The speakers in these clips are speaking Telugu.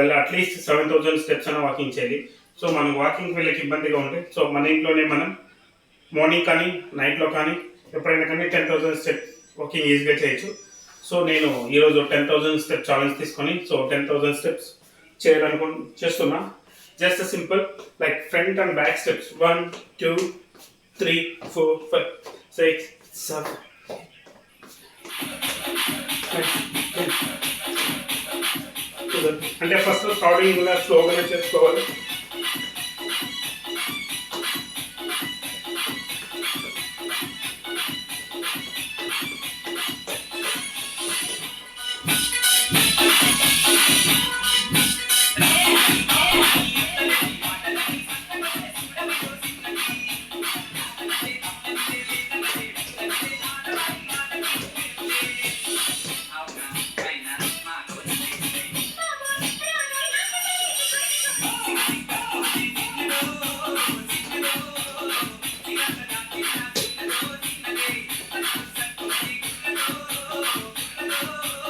అలా అట్లీస్ట్ 7,000 స్టెప్స్ అయినా వాకింగ్ చేయాలి. సో మనం వాకింగ్కి వెళ్ళకి ఇబ్బందిగా ఉంటే సో మన ఇంట్లోనే మనం మార్నింగ్ కానీ నైట్లో కానీ ఎప్పుడైనా కానీ 10,000 స్టెప్స్ వాకింగ్ ఈజీగా చేయొచ్చు. సో నేను ఈరోజు 10,000 స్టెప్ ఛాలెంజ్ తీసుకొని సో 10,000 స్టెప్స్ చేస్తున్నా. Just simple like front and back steps 1 2 3 4 5 6 7 అంటే ఫస్ట్ స్టార్టింగ్ స్లోగానే చేసుకోవాలి.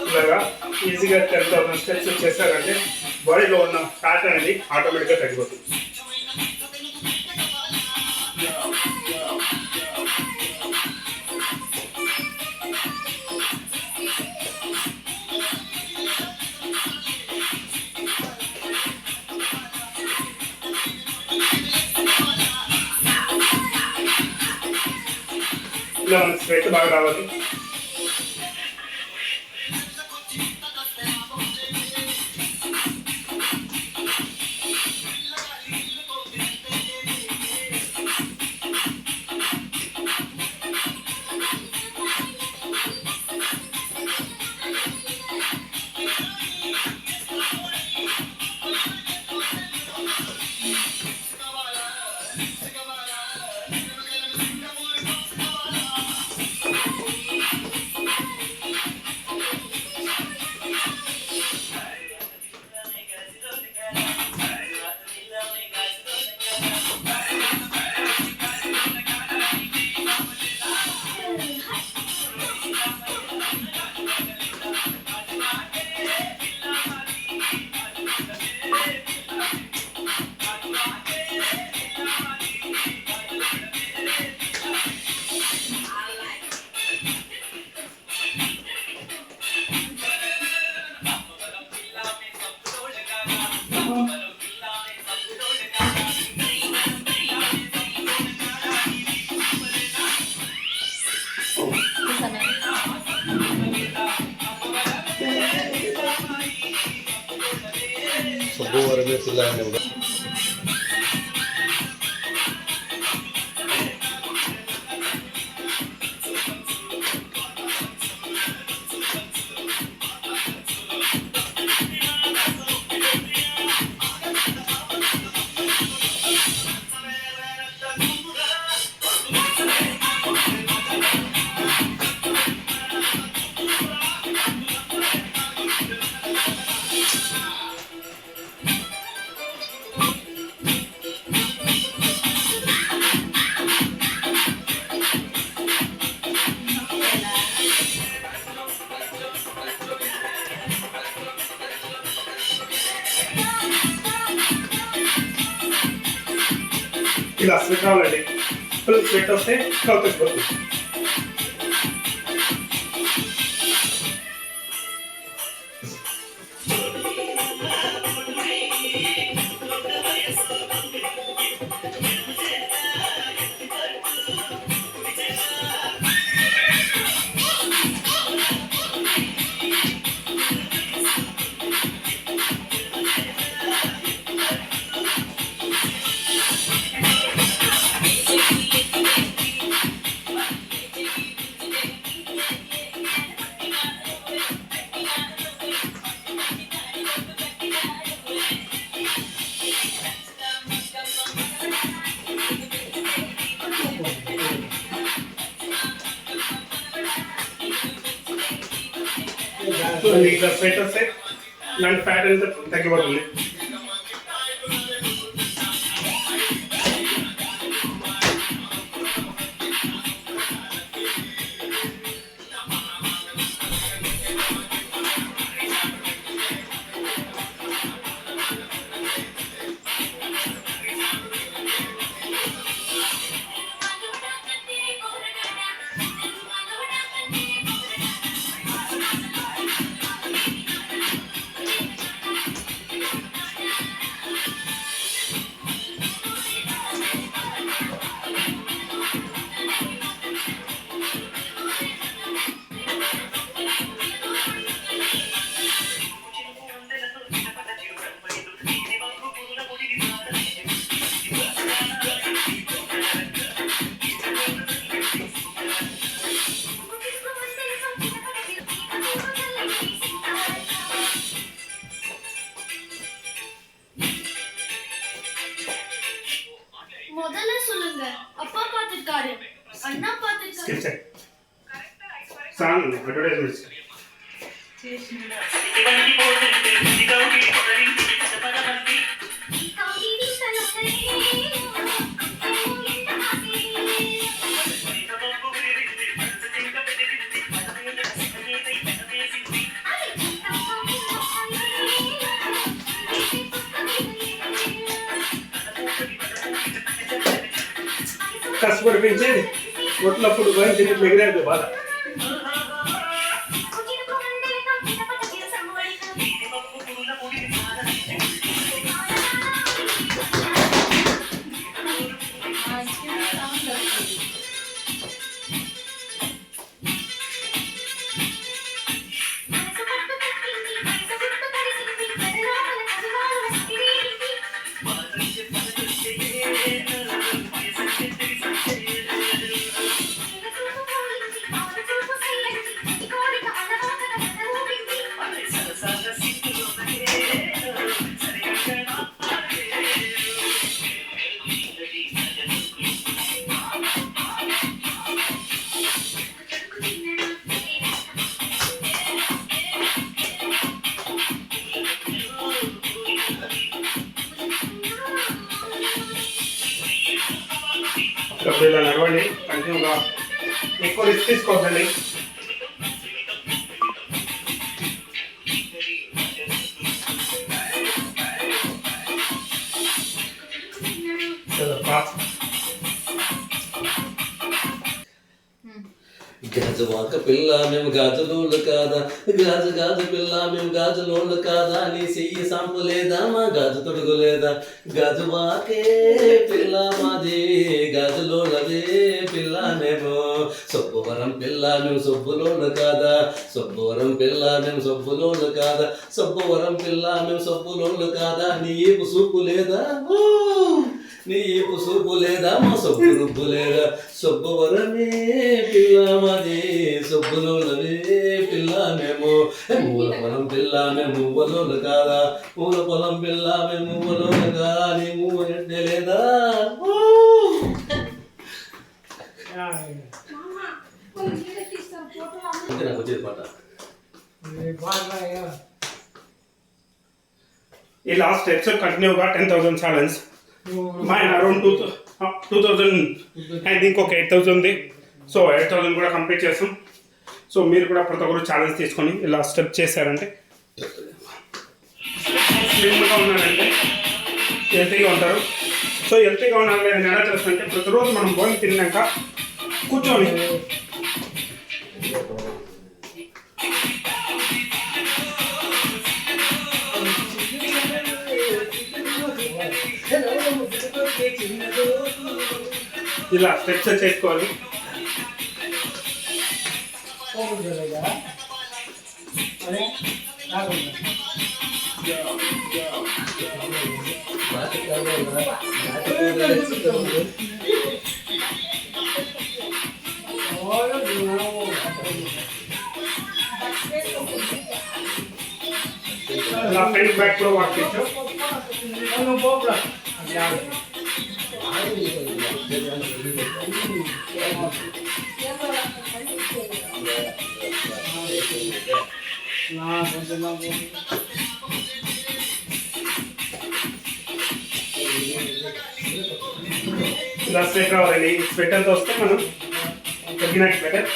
ఇలాగా ఈజీగా 10,000 స్టెప్స్ చేశారంటే బాడీలో ఉన్న ఫ్యాట్ అనేది ఆటోమేటిక్గా తగ్గిపోతుంది. ఇలా మనకి స్వెట్ బాగా రావాలి. Subuh silang udah. ఇలా స్వెట్ రావాలండి. ఫుల్ స్వెట్ వస్తే కలిసిపోతుంది. ఇట్లా స్వెట్ వస్తే ఇలాంటి ఫ్యాట్ అంతా తగ్గిపోతుంది. స్కిప్ చేయి సాంగ్ అడ్వర్టైజ్మెంట్స్ కష్టపడి పెంచేది ఒట్లప్పుడు పోయి తిరిగి మిగిలేదు బాధ ఇప్పుడు ఇలా నడవండి కంటిన్యూగా ఎక్కువ రిస్క్ తీసుకోవద్దండి గాజువాక పిల్ల మేము గాజులోళ్ళు కాదా గాజు గాజు పిల్ల మేము గాజులోళ్ళు కాదా నీ చెయ్యి సంపు లేదా మా గాజు తొడుగు లేదా గాజువాకే పిల్ల మాది గాజులోళ్ళదే పిల్ల మేము సొబ్బువరం పిల్ల మేము సొబ్బులోళ్ళు కాదా సొబ్బువరం పిల్ల మేము సొబ్బులోళ్ళు కాదా సొబ్బువరం పిల్ల మేము సొబ్బులోళ్ళు కాదా నీ ఏపు సూపు లేదా నీ ఏపు సూపు లేదా మా సొబ్బు రుబ్బు లేదా సొబ్బువరమే పిల్ల మాది సొబ్బులోళ్ళదే పిల్ల మేము మూల పొలం పిల్ల మేము మువ్వలోళ్ళు కాదా మూల పొలం పిల్ల మేము మువ్వలోళ్ళు కాదా నీ మువ్వ ఎట్టే లేదా నాకు వచ్చేది పాట ఈ లాస్ట్ ఎపిసోడ్ కంటిన్యూగా 10,000 ఛాలెంజ్ మైన్ అరౌండ్ 2000 అండ్ ఇంకొక 8,000 ఉంది సో 8,000 కూడా కంప్లీట్ చేస్తాం సో మీరు కూడా ప్రతి ఒక్కరు ఛాలెంజ్ తీసుకొని ఇలా స్టెప్ చేశారంటే స్లిమ్గా ఉన్నారంటే హెల్తీగా ఉంటారు సో హెల్తీగా ఉండాలి నేను ఎలా చేస్తానంటే ప్రతిరోజు మనం భోజనం తిన్నాక కూర్చొని ఇలా స్టెప్స్ చేసుకోవాలి ఇలా ఫ్రంట్ బ్యాక్ లో వాక్ చేయొచ్చు ఇలా స్ట్రైట్ రావాలండి స్వెటర్తో వస్తే మనం తగ్గినట్టు బెటర్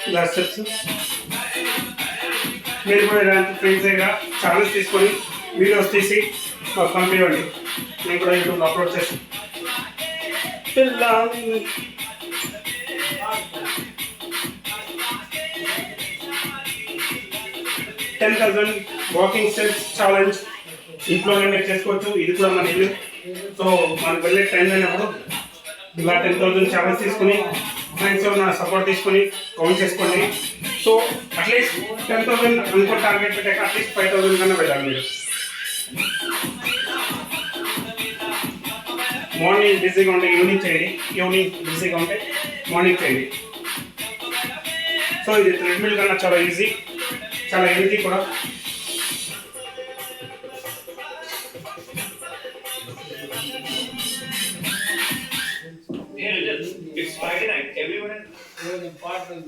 ఇలా స్టెప్స్ మీరు కూడా ఇలాంటి ఫ్రెండ్స్ దగ్గర ఛానల్స్ తీసుకొని వీడియోస్ తీసి మాకు పంపించండి నేను కూడా యూట్యూబ్లో అప్లోడ్ చేస్తాను 10,000 వాకింగ్ స్టెప్స్ ఛాలెంజ్ ఇంట్లోనే మీరు చేసుకోవచ్చు ఇది కూడా మన ఇల్లు సో మనకు వెళ్ళే టైం అయినప్పుడు ఇలా 10,000 ఛాలెంజ్ తీసుకుని ఫ్రెండ్స్ నా సపోర్ట్ తీసుకొని కౌంట్ చేసుకోండి సో అట్లీస్ట్ 10,000 అనుకో టార్గెట్ పెట్టాక అట్లీస్ట్ 5,000 కన్నా వెళ్ళాలి మీరు. మార్నింగ్ బిజీగా ఉంటే ఈవినింగ్ చేయండి, ఈవినింగ్ బిజీగా ఉంటే మార్నింగ్ చేయండి. సో ఇది ట్రెడ్మిల్ కన్నా చాలా ఈజీ, చాలా హెల్తీ కూడా. It's Friday night. Everyone is important.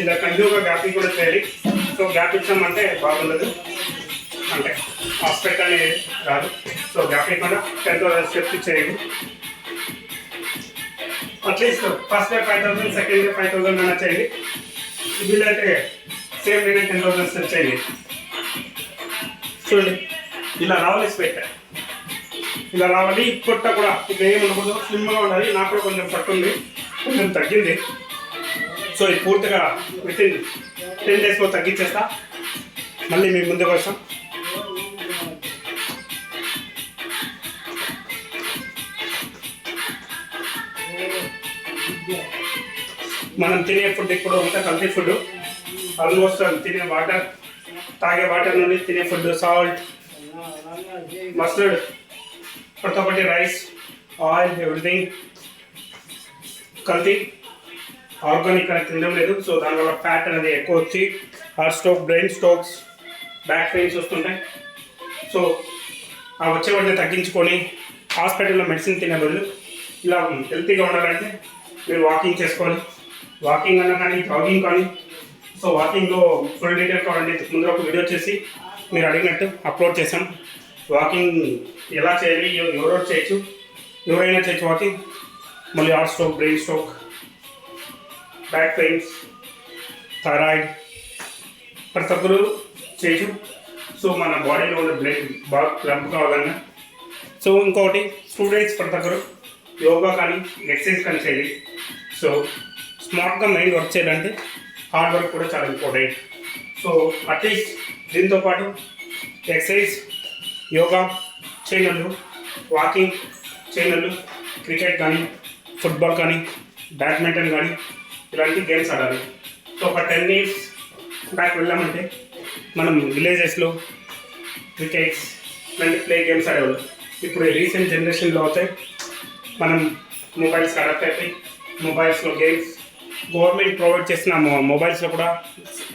ఇలా కంటిన్యూగా గ్యాప్ కూడా చేయాలి. సో గ్యాప్ ఇచ్చామంటే బాగుండదు, అంటే హాస్పిటల్ అనేది రాదు. సో గ్యాప్ ఇవ్వకుండా 10,000 స్టెప్స్ చేయండి. At least first day 5,000, second day 5,000 అన్నా చేయండి. వీళ్ళంటే సేమ్ డే 10,000 స్టెప్స్ చేయండి. చూడండి ఇలా రావాలి, స్పెట్ ఇలా రావాలి. పొట్ట కూడా ఇక ఏమి ఉండకూడదు, స్లిమ్గా ఉండాలి. నాకు కూడా కొంచెం పట్టు ఉంది, కొంచెం తగ్గింది. సో ఇది పూర్తిగా వితిన్ 10 డేస్లో తగ్గించేస్తా. మళ్ళీ మీ ముందుకు వస్తాం. మనం తినే ఫుడ్ ఇప్పుడు అంతా కల్తీ ఫుడ్. ఆల్మోస్ట్ తినే వాటర్, తాగే వాటర్ నుండి తినే ఫుడ్, సాల్ట్, మస్టర్డ్, ప్రతి ఒక్కటి రైస్, ఆయిల్, ఎవ్రీథింగ్ కల్తీ. ఆర్గానిక్ అనేది తినడం లేదు. సో దానివల్ల ఫ్యాట్ అనేది ఎక్కువ వచ్చి heart stroke, brain strokes, back pains వస్తుంటాయి. సో ఆ వచ్చే వాటిని తగ్గించుకొని హాస్పిటల్లో మెడిసిన్ తినే బదులు ఇలా హెల్తీగా ఉండాలంటే మీరు వాకింగ్ చేసుకోవాలి. వాకింగ్ అన్నా కానీ, జాగింగ్ కానీ. సో వాకింగ్లో ఫుల్ డీటెయిల్ కావాలంటే ముందర ఒక వీడియో చేసి మీరు అడిగినట్టు అప్లోడ్ చేశాం. వాకింగ్ ఎలా చేయాలి, ఎవరెవరు చేయొచ్చు, ఎవరైనా చేయొచ్చు వాకింగ్. మళ్ళీ heart stroke, brain stroke, back pains, thyroid ప్రతి ఒక్కరు చేయొచ్చు. సో మన బాడీలో ఉన్న బ్లడ్ బాగా క్లంప్ కావాలన్నా. సో ఇంకొకటి స్టూడెంట్స్ ప్రతి ఒక్కరు యోగా కానీ, ఎక్సర్సైజ్ కానీ చేయాలి. సో స్మార్ట్గా మైండ్ వర్క్ చేయాలంటే హార్డ్ వర్క్ కూడా చాలా ఇంపార్టెంట్. సో అట్లీస్ట్ దీంతో పాటు ఎక్సర్సైజ్, యోగా చేయనళ్ళు, వాకింగ్ చేయనళ్ళు, క్రికెట్ కానీ, ఫుట్బాల్ కానీ, బ్యాడ్మింటన్ కానీ ఇలాంటి గేమ్స్ ఆడాలి. సో ఒక 10 years బ్యాక్ వెళ్ళామంటే మనం విలేజెస్లో క్రికెట్స్ ఇలాంటి ప్లే గేమ్స్ ఆడేవాళ్ళు. ఇప్పుడు రీసెంట్ జనరేషన్లో అవుతాయి మనం మొబైల్స్ అడాప్ట్ అయిపోయి మొబైల్స్లో గేమ్స్ గవర్నమెంట్ ప్రొవైడ్ చేసిన మొబైల్స్లో కూడా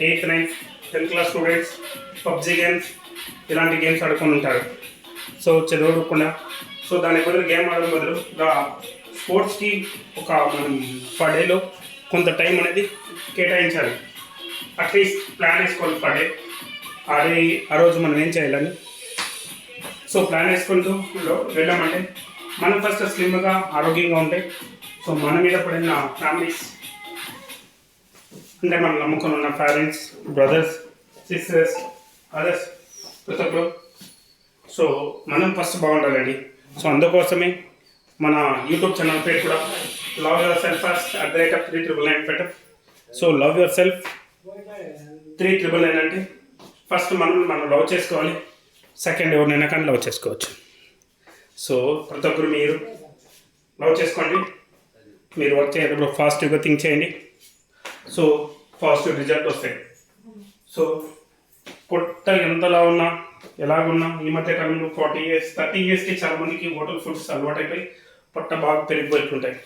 8th, 9th, 10th class students PUBG games ఇలాంటి గేమ్స్ ఆడుకొని ఉంటారు. సో చదవకుండా. సో దాని బదులు గేమ్ ఆడడం బదులు స్పోర్ట్స్కి ఒక మనం పర్ డేలో కొంత టైం అనేది కేటాయించాలి. అట్లీస్ట్ ప్లాన్ వేసుకోవాలి పర్ డే. ఆ రోజు మనం ఏం చేయాలని. సో ప్లాన్ వేసుకుంటూ వెళ్ళామంటే మనం ఫస్ట్ స్లిమ్గా, ఆరోగ్యంగా ఉంటాయి. సో మన మీద పడిన ఫ్యామిలీస్ అంటే మనం నమ్ముకొని ఉన్న పేరెంట్స్, బ్రదర్స్, సిస్టర్స్, అదర్స్ ప్రతి ఒక్కరు. సో మనం ఫస్ట్ బాగుండాలండి. సో అందుకోసమే మన యూట్యూబ్ ఛానల్ పేరు కూడా లవ్ యువర్ సెల్ఫ్ ఫస్ట్ @399 పెట్టం. సో లవ్ యువర్ సెల్ఫ్ 399 అంటే ఫస్ట్ మనం లవ్ చేసుకోవాలి. సెకండ్ ఎవరినైనా కానీ లవ్ చేసుకోవచ్చు. సో ప్రతి ఒక్కరు మీరు లవ్ చేసుకోండి. మీరు వర్క్ చేసేటప్పుడు పాజిటివ్గా థింక్ చేయండి. సో పాజిటివ్ రిజల్ట్ వస్తాయి. సో పొట్ట ఎంతలా ఉన్నా, ఎలాగున్నా ఈ మధ్య కాలంలో 40 years, 30 yearsకి చాలామందికి హోటల్ ఫుడ్స్ అలవాటు అయిపోయి పొట్ట బాగా పెరిగిపోతుంటాయి.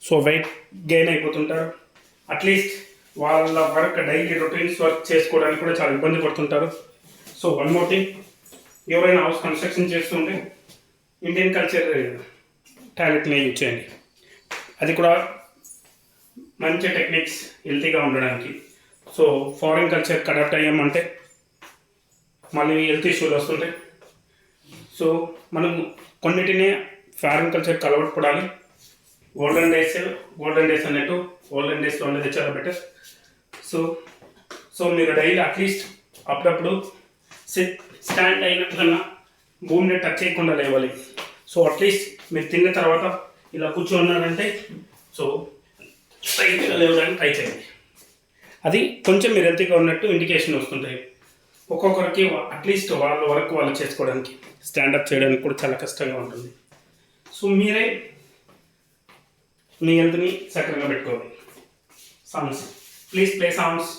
So weight gain అయిపోతుంటారు. అట్లీస్ట్ వాళ్ళ వర్క్ డైలీ రొటీన్స్ వర్క్ చేసుకోవడానికి కూడా చాలా ఇబ్బంది పడుతుంటారు. సో వన్ మోర్ థింగ్, ఎవరైనా హౌస్ కన్స్ట్రక్షన్ చేస్తుంటే ఇండియన్ కల్చర్ టాయిలెట్ని యూజ్ చేయండి. అది కూడా మంచి టెక్నిక్స్ హెల్తీగా ఉండడానికి. సో ఫారిన్ కల్చర్కి అడాప్ట్ అయ్యామంటే మళ్ళీ హెల్త్ ఇష్యూలు వస్తుంటాయి. సో మనం కొన్నిటినే ఫారిన్ కల్చర్కి అలవాటు పడాలి. గోల్డెన్ డేస్ అన్నట్టు గోల్డెన్ డేస్లో ఉండేది చాలా బెటర్. సో మీరు డైలీ అట్లీస్ట్ అప్పుడప్పుడు స్టాండ్ అయినట్టుకన్నా భూమిని టచ్ చేయకుండా లేవాలి. సో అట్లీస్ట్ మీరు తిన్న తర్వాత ఇలా కూర్చోన్నారంటే సో స్ట్రైట్గా లేవడానికి ట్రై చేయండి. అది కొంచెం మీరు హెల్తీగా ఉన్నట్టు ఇండికేషన్ వస్తుంటాయి. ఒక్కొక్కరికి అట్లీస్ట్ వాళ్ళ వరకు వాళ్ళు చేసుకోవడానికి స్టాండప్ చేయడానికి కూడా చాలా కష్టంగా ఉంటుంది. సో మీరే మీ హెల్త్ని సక్రంగా పెట్టుకోవాలి. Songs please play songs.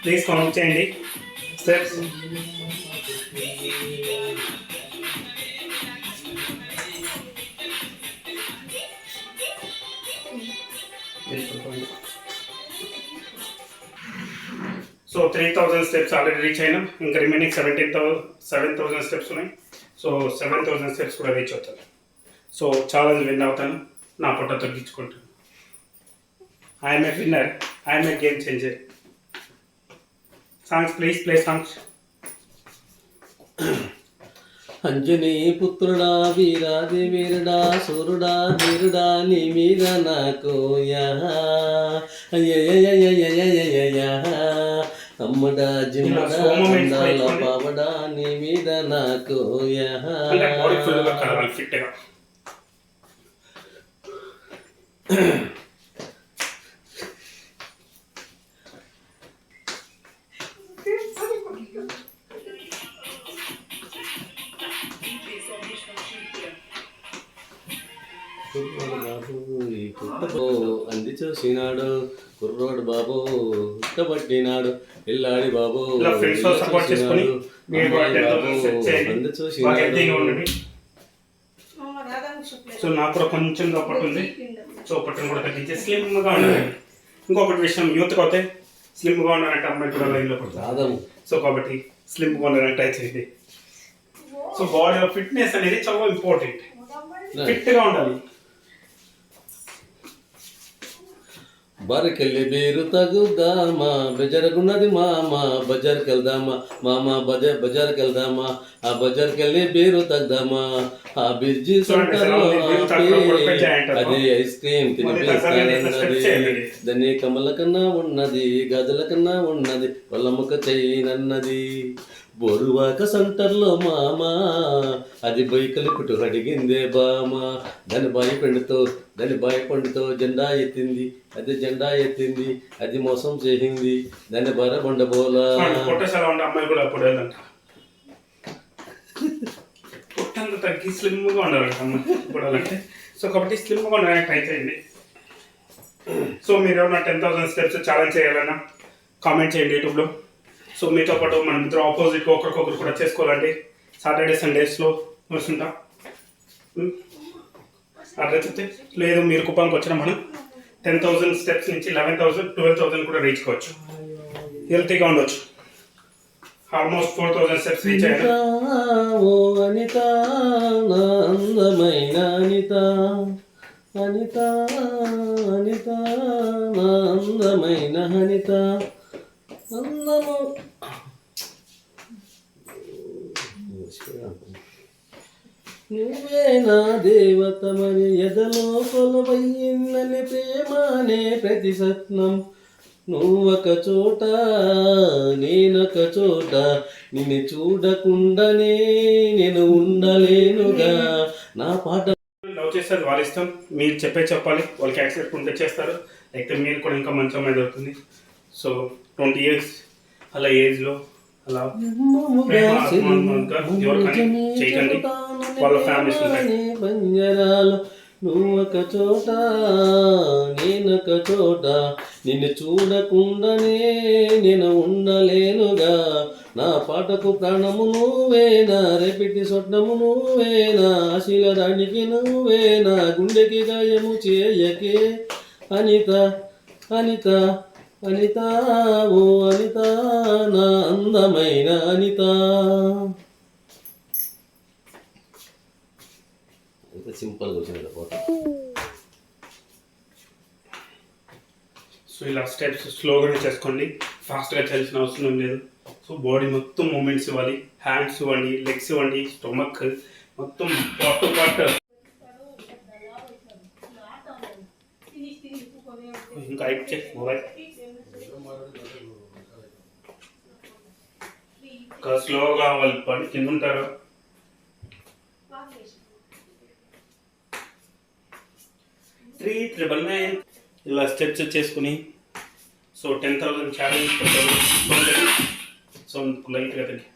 Please count చేయండి steps. So 3000 steps already reach అయినాం. ఇంకా రిమైనింగ్ 7,000 స్టెప్స్ ఉన్నాయి. సో 7,000 స్టెప్స్ కూడా రీచ్ అవుతాను. సో ఛాలెంజ్ విన్ అవుతాను, నా పొట్ట తగ్గించుకుంటాను. I'm a winner, I'm a game changer. Songs please play songs. Anjani పుత్రుడా వీరాది వీరుడా సూరుడా ధీరుడా నీ మీద నాకు అమ్మడా జిమ్మడా అందాల పావడా నీ మీద నాకు ఫిట్గా. అంది చూసినాడు కుర్రోడు బాబు ఇష్టపట్టినాడు ఇల్లాడి బాబు అంది చూసినాడు. సో నాకు కూడా కొంచెం పట్టు ఉంది. సో పట్టును కూడా తగ్గించి స్లిమ్గా ఉండాలి. ఇంకొకటి విషయం, యూత్కి అయితే స్లిమ్గా ఉండాలంటే అమ్మాయి కూడా లైన్లో పడుతుంది. సో కాబట్టి స్లిమ్గా ఉండాలంటే ట్రై చేయండి. సో బాడీలో ఫిట్నెస్ అనేది చాలా ఇంపార్టెంట్. ఫిట్గా ఉండాలి. బరకెళ్ళి బీరు తగుదామా బజార్కున్నది మామ బజార్కి వెళ్దామా మామ బజార్కి వెళ్దామా ఆ బజార్కి వెళ్ళి బీరు తగ్గుదామా ఆ బిర్జీ సెంటర్లో అదే ఐస్ క్రీమ్ తినిపిస్తానన్నది దాన్ని కమల కన్నా ఉన్నది గాజుల కన్నా ఉన్నది పొలముక చెయ్యనన్నది బోరువాక సెంటర్లో మామ అది బైకలు పుట్టు అడిగిందే బామ దాని బాయి పండుతో జెండా ఎత్తింది అది జెండా ఎత్తింది అది మోసం చేసింది దాన్ని బర బండబోలా అమ్మాయి కూడా అప్పుడు పుట్టంత తగ్గి స్లిమ్గా ఉండాలంట అమ్మాయి చూడాలంటే. సో కాబట్టి స్లిమ్గా ఉండడానికి ట్రై చేయండి. సో మీరు ఏమన్నా 10,000 స్టెప్స్ ఛాలెంజ్ చేయాలన్నా కామెంట్ చేయండి యూట్యూబ్లో. సో మీతో పాటు మన ఇద్దరు ఆపోజిట్గా ఒకరికొకరు కూడా చేసుకోవాలండి. సాటర్డే సండేస్లో వస్తుంటా అడ్రస్ చెప్తే లేదు మీరు కుప్పంకి వచ్చిన మనం 10,000 స్టెప్స్ నుంచి 11,000 12,000 కూడా రీచ్ కావచ్చు. హెల్తీగా ఉండొచ్చు. ఆల్మోస్ట్ 4,000 స్టెప్స్ రీచ్ అయ్యాను. ఓ అనిత నా అందమైన అనిత అనిత అనిత నా అందమైన అనిత అందము నువ్వే నా దేవత మరి ఎదలో కొలవయ్యిందని ప్రేమానే ప్రతి సత్నం నువ్వొక చోట నేనొక చోట నిన్ను చూడకుండానే నేను ఉండలేనుగా నా పాట. లవ్ చేస్తారు వాళ్ళ ఇష్టం, మీరు చెప్పాలి, వాళ్ళకి యాక్సెప్ట్ ఉంటే చేస్తారు, లేకపోతే మీరు కూడా ఇంకా మంచి అమ్మాయి దొరుకుతుంది. సో 20 years అలా ఏజ్లో అలా ఎవరికైనా చేయకండి, వాళ్ళ ఫ్యామిలీస్ ఉంటాయి. పంజరాలు నువ్వొక చోట నేనొక చోట నిన్ను చూడకుండానే నేను ఉండలేనుగా నా పాటకు ప్రాణము నువ్వేనా రేపిటి స్వప్నము నువ్వేనా ఆశీలరానికి నువ్వేనా గుండెకి గాయము చేయకే అనిత అనిత అనిత ఓ అనిత నా అందమైన అనిత. ఎంత సింపుల్గా వచ్చింది ఫోటో. సో ఇలా స్టెప్స్ స్లోగానే చేసుకోండి, ఫాస్ట్గా చేయాల్సిన అవసరం లేదు. సో బాడీ మొత్తం మూమెంట్స్ ఇవ్వాలి, హ్యాండ్స్ ఇవ్వండి, లెగ్స్ ఇవ్వండి, స్టొమక్ మొత్తం పార్ట్ టు పార్ట్. ఇంకా హైప్ చేసి మొబైల్ ఇంకా స్లోగా వాళ్ళు పడి కింద ఉంటారు. 399 ఇలా స్టెప్స్ చేసుకుని సో 10,000 ఛాలెంజ్ పెట్టారు. సో లైట్గా తగ్గి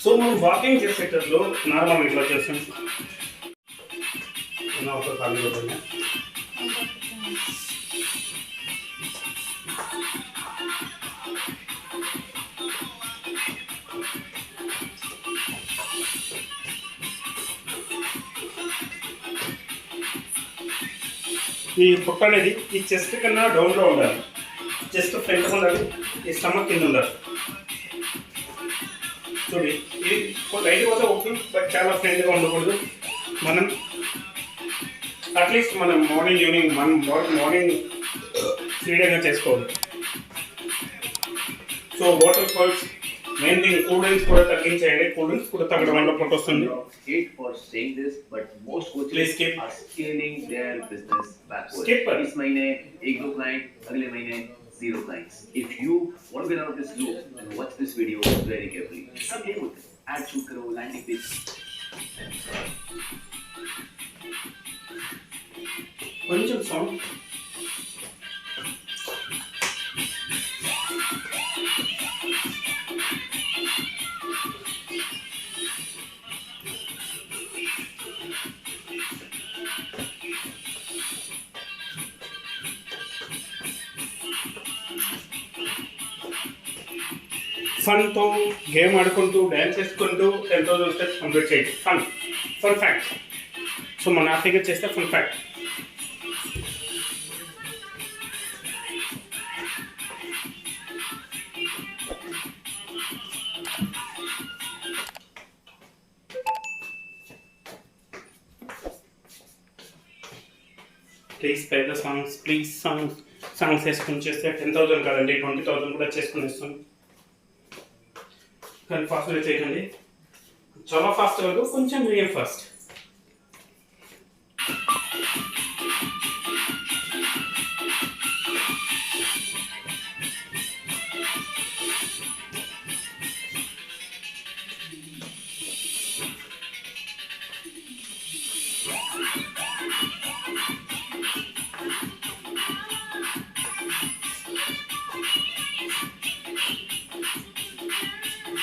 సో మనం వాకింగ్ చేసేటప్పుడు నార్మల్ ఇట్లా చేస్తాం. ఒక ఖాళీ అవుతుంది. ఈ పొట్ట అనేది ఈ చెస్ట్ కన్నా డౌన్లో ఉండాలి, చెస్ట్ ఫ్రంట్ ఉండాలి, ఈ స్టమక్ కింద ఉండాలి. చూడండి ఇది లైట్ పోతే ఓకే, బట్ చాలా ఫ్రెండ్గా ఉండకూడదు. మనం అట్లీస్ట్ మనం మార్నింగ్ ఈవినింగ్ మార్నింగ్ 3 డేగా చేసుకోవాలి. So water falls main thing, cool drinks కూడా తగ్గించేయండి. కూల్ డ్రింక్స్ కూడా తగ్గడం వల్ల పొట్ట వస్తుంది. Hate for saying this, but most coaches Please skip. are scaling their business backwards. Skip. इस महीने 1 2 client, अगले महीने 0 clients. If you want to get out of this loop, then watch this video very carefully. सब ये होते हैं, ad shoot करो, landing page. కొంచెం సౌండ్ ఫన్తో గేమ్ ఆడుకుంటూ డ్యాన్స్ చేసుకుంటూ 10,000 స్టెప్స్ కంప్లీట్ చేయండి. Fun fact. సో మన ఫిగర్ చేస్తే fun fact. Please play the songs, please songs వేసుకొని చేస్తే 10,000 కాదండి 20,000 కూడా చేసుకుని ఇస్తాం. కానీ ఫాస్ట్గా చేయకండి, చాలా ఫాస్ట్ కాదు, కొంచెం మీడియం ఫాస్ట్.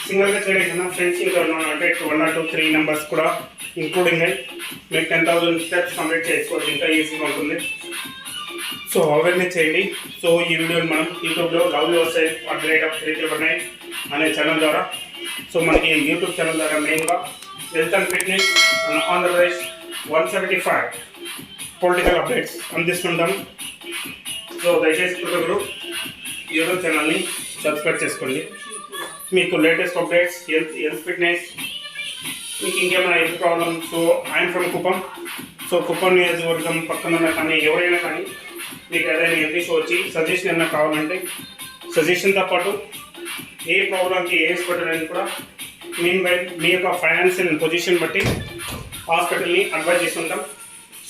సింగల్గా చేయడం కన్నా ఫ్రెండ్స్ ఇంకా అంటే 1 or 2 3 నెంబర్స్ కూడా ఇంక్లూడింగ్ మీకు 10,000 స్టెప్స్ కంప్లీట్ చేసుకోవచ్చు, ఇంకా ఈజీగా ఉంటుంది. సో అవన్నీ చేయండి. సో ఈ వీడియోని మనం యూట్యూబ్లో లవ్ యువర్ సెల్ఫ్ @399 అనే ఛానల్ ద్వారా, సో మనకి యూట్యూబ్ ఛానల్ ద్వారా మెయిన్గా health and fitness Andhra Pradesh 175 political updates అందిస్తుంటాం. So దయచేసి ప్రతి ఒక్కరు యూట్యూబ్ ఛానల్ని సబ్స్క్రైబ్ చేసుకోండి. మీకు లేటెస్ట్ అప్డేట్స్ హెల్త్ ఫిట్నెస్, మీకు ఇంకేమైనా health problem. So I'm from Kuppam. So Kuppam నియోజకవర్గం పక్కన కానీ ఎవరైనా కానీ మీకు ఏదైనా హెల్త్ ఇష్యూ వచ్చి సజెషన్ ఏమైనా కావాలంటే సజెషన్తో పాటు ఏ ప్రాబ్లంకి ఏ హాస్పిటల్ అని కూడా మీ యొక్క ఫైనాన్షియల్ పొజిషన్ బట్టి హాస్పిటల్ని అడ్వైజ్ చేస్తుంటాం.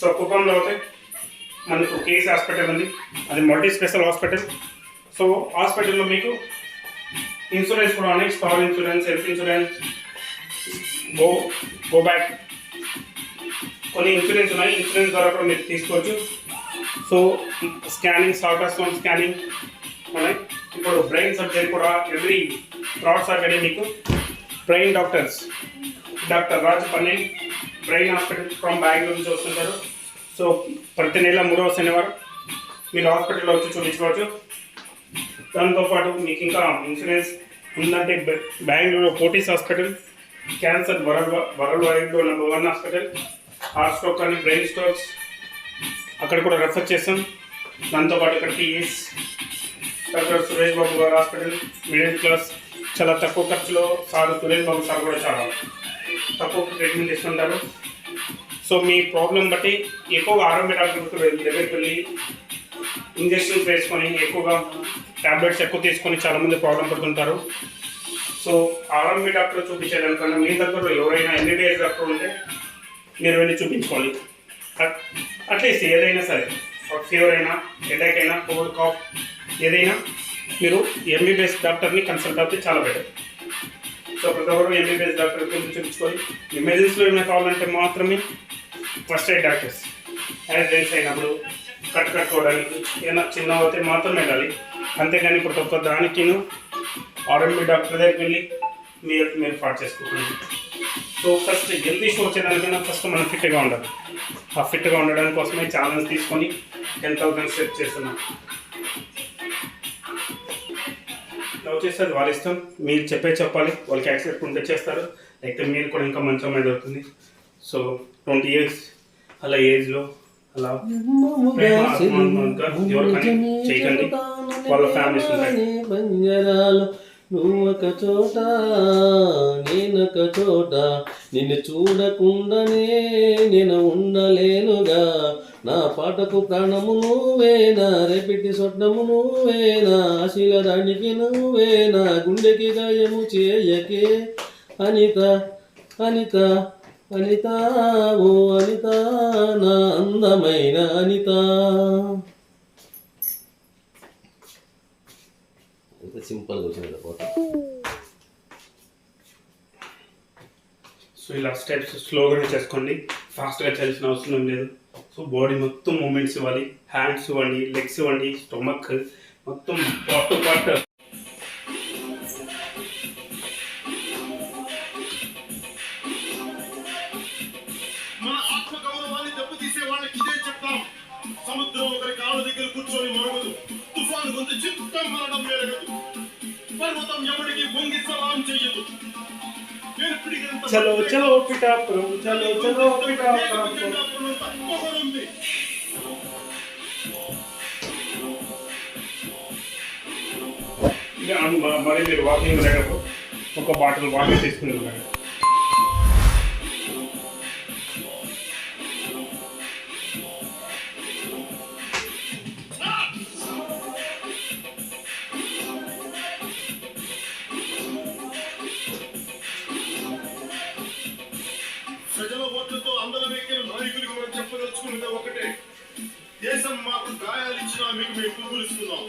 సో కుప్పంలో అయితే మనకు కేసీ హాస్పిటల్ ఉంది, అది మల్టీ స్పెషల్ హాస్పిటల్. సో హాస్పిటల్లో మీకు ఇన్సూరెన్స్ కూడా ఉన్నాయి, star insurance, health insurance, go back కొన్ని ఇన్సూరెన్స్ ఉన్నాయి. ఇన్సూరెన్స్ ద్వారా కూడా మీరు తీసుకోవచ్చు. సో స్కానింగ్స్, అల్ట్రాసౌండ్ స్కానింగ్ ఉన్నాయి. ఇప్పుడు బ్రెయిన్ సర్జరీ కూడా ఎవ్రీ థర్డ్ సాటర్డే మీకు brain doctor Raj పన్నెల్ brain hospital from Bengaluru నుంచి వస్తుంటారు. సో ప్రతి నెల 3వ శనివారం మీరు హాస్పిటల్లో వచ్చి చూపించుకోవచ్చు. దాంతోపాటు మీకు ఇంకా ఇన్సూరెన్స్ ఉందంటే బెంగళూరు పోటీస్ హాస్పిటల్, క్యాన్సర్ వరల్డ్ వైడ్లో #1 హాస్పిటల్. హార్ట్ స్ట్రోక్ కానీ బ్రెయిన్ స్ట్రోక్స్ అక్కడ కూడా రెఫర్ చేస్తాం. దాంతోపాటు ఇక్కడ టీఎస్ డాక్టర్ సురేష్ బాబు గారు హాస్పిటల్ మిడిల్ క్లాస్, చాలా తక్కువ ఖర్చులో సార్ సురేష్ బాబు సార్ కూడా చాలా తక్కువ ట్రీట్మెంట్ ఇస్తుంటారు. సో మీ ప్రాబ్లం బట్టి ఎక్కువగా ఆరోగ్య డాక్టర్ దగ్గరికి వెళ్ళి ఇంజక్షన్స్ వేసుకొని ఎక్కువగా ట్యాబ్లెట్స్ ఎక్కువ తీసుకొని చాలామంది ప్రాబ్లం పడుతుంటారు. సో ఆరోగ్య డాక్టర్ చూపించేదానికన్నా మీ దగ్గర ఎవరైనా ఎంబీబీఎస్ డాక్టర్ ఉంటే మీరు వెళ్ళి చూపించుకోవాలి. అట్లీస్ట్ ఏదైనా సరే, ఫీవర్ అయినా, హెడేక్ అయినా, కోల్డ్ కాఫ్ ఏదైనా మీరు ఎంబీబీఎస్ డాక్టర్ని కన్సల్ట్ అవుతే చాలా బెటర్. సో ప్రతి ఒక్కరు ఎంబీబీఎస్ డాక్టర్కి చూపించుకొని ఎమర్జెన్సీలో ఏమైనా కావాలంటే మాత్రమే ఫస్ట్ ఎయిడ్ డాక్టర్స్ యాక్సిడెంట్స్ అయినప్పుడు కట్టుకోవడానికి ఏదైనా చిన్న అవుతే మాత్రం వెళ్ళాలి. అంతేగాని ప్రతి ఒక్క దానికి ఆర్ఎంపీ డాక్టర్ దగ్గరికి వెళ్ళి మీరు పాటు చేసుకోవాలి. సో ఫస్ట్ హెల్త్ ఇష్యూ వచ్చేదానికైనా ఫస్ట్ మనం ఫిట్గా ఉండాలి. ఆ ఫిట్గా ఉండడానికి కోసమే ఛాలెంజ్ తీసుకొని 10,000 స్టెప్స్ చేస్తున్నాం. లవ్ చేస్తారు వాళ్ళ ఇష్టం, మీరు చెప్పాలి, వాళ్ళకి యాక్సెప్ట్ ఉంటే చేస్తారు, లేకపోతే మీరు కూడా ఇంకా మంచి అమ్మాయి దొరుకుతుంది. సో 20 years అలా ఏజ్లో అలా ఎవరికని చేయకండి, వాళ్ళ ఫ్యామిలీస్ ఉంటాయి. నువ్వొక చోట నేనొక చోట, నిన్ను చూడకుండానే నేను ఉండలేనుగా. నా పాటకు ప్రాణము నువ్వేనా, రేపిటి స్వప్నము నువ్వేనా, ఆశీల రాణికి నువ్వేనా, గుండెకి గాయము చేయకే అనిత అనిత అనిత ఓ అనిత నా అందమైన అనిత. ఎంత సింపుల్గా వచ్చింది పాట. సో ఇలా స్టెప్స్ స్లోగానే చేసుకోండి, ఫాస్ట్గా చేయాల్సిన అవసరం లేదు. సో బాడీ మొత్తం మూమెంట్స్ ఇవ్వాలి, హ్యాండ్స్ ఇవ్వండి, లెగ్స్ ఇవ్వండి, స్టొమక్ మొత్తం పార్ట్ టు పార్ట్. మన ఆత్మ గౌరవాన్ని దెబ్బతీసే వాళ్ళకి ఇదే చెప్తాం. సముద్రం ఒకరి కాళ్ళ దగ్గర కూర్చొని మరగదు, తుఫాను కొంత చిత్తం మరణం మెరగదు, పర్వతం ఎవరికి పొంగి సలాం చెయ్యదు. చలో చలో పిఠాపురం, చలో చలో పిఠాపురం. మరి మీరు వాకింగ్ వెళ్ళేటప్పుడు ఒక బాటిల్ వాటర్ తీసుకుని వెళ్ళండి. ప్రజల ఓట్లతో అందరం ఎక్కిన నాయకులకు మనం చెప్పదలుచుకున్నది ఒకటే, దేశం మాకు గాయాలు ఇచ్చినా మీకు మేము పువ్వులిస్తున్నాం.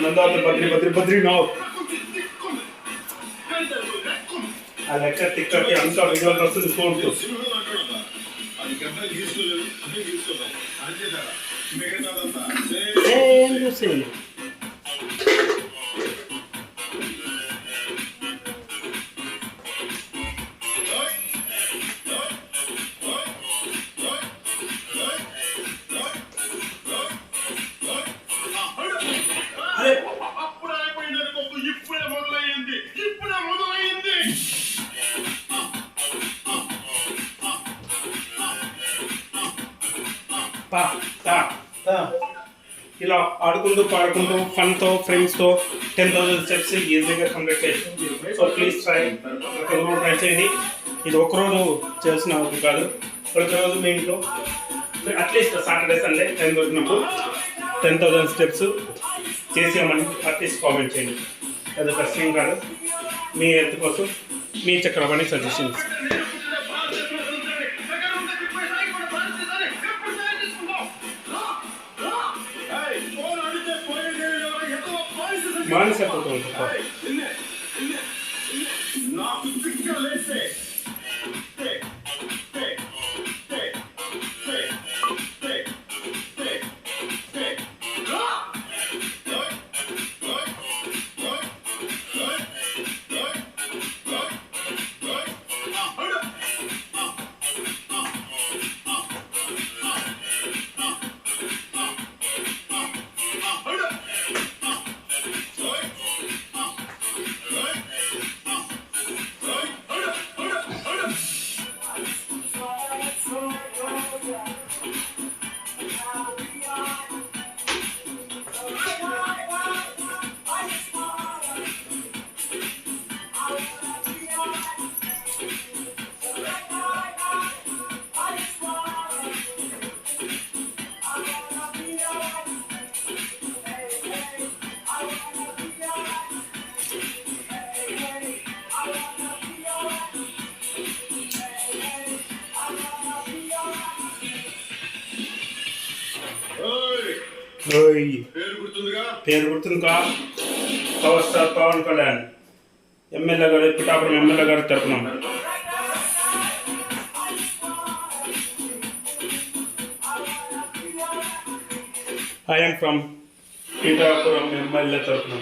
నందాత బద్రి బద్రి బద్రి నో ఆ లెక్క తిక్కకి అంతా రిజల్ట్ వస్తుంది. చూడు అది గడ్డలు తీసుకోలేదు, తీసుకోలేదు అంతే సార్. మిగతాదంతా సేమ్. అప్పుడు అయిపోయింది, ఇప్పుడే మొదలైంది, ఇప్పుడే మొదలైంది. ఇలా ఆడుకుంటూ పాడుకుంటూ ఫన్తో ఫ్రెండ్స్తో 10,000 స్టెప్స్ ఈజీగా కంప్లీట్ చేయొచ్చు. సో ప్లీజ్ ట్రై చేయండి. ఇది ఒకరోజు చేయాల్సిన అవసరం కాదు, ప్రతిరోజు మీ ఇంట్లో అట్లీస్ట్ సాటర్డే సండే టైం దొరికినప్పుడు 10,000 స్టెప్స్ చేసామని అట్లీస్ట్ కామెంట్ చేయండి. అది కష్టం కాదు. మీ హెల్త్ కోసం మీ చక్రవాణి సజెషన్స్. మానసికతో నాకు లేస్తే పేరు గుర్తుందిగా power star Pawan Kalyan MLA గారు, పిఠాపురం ఎమ్మెల్యే గారు తరపున ఐఎమ్ ఫ్రమ్ పిఠాపురం ఎమ్మెల్యే తరపున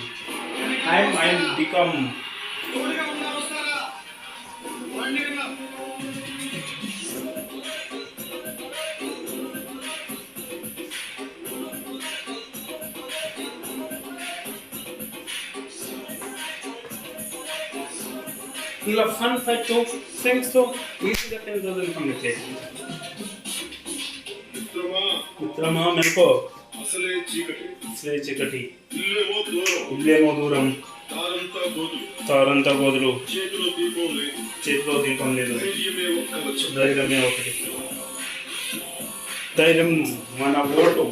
ఐఎమ్ బికమ్ ఇలా ఫన్ ఫ్యాక్ట్ ఫ్రెండ్స్తో ఈజీగా 10,000 కంప్లీట్ చేసి మిత్రమా మెరుకో అసలే చీకటి ఇల్లేమో దూరం ఇల్లేమో దూరం తారంతా గోధులు చేతిలో దీపం లేదు ధైర్యమే ఒక్క వచ్చం. ధైర్యమే ఒకటి. ధైర్యం మన ఓటు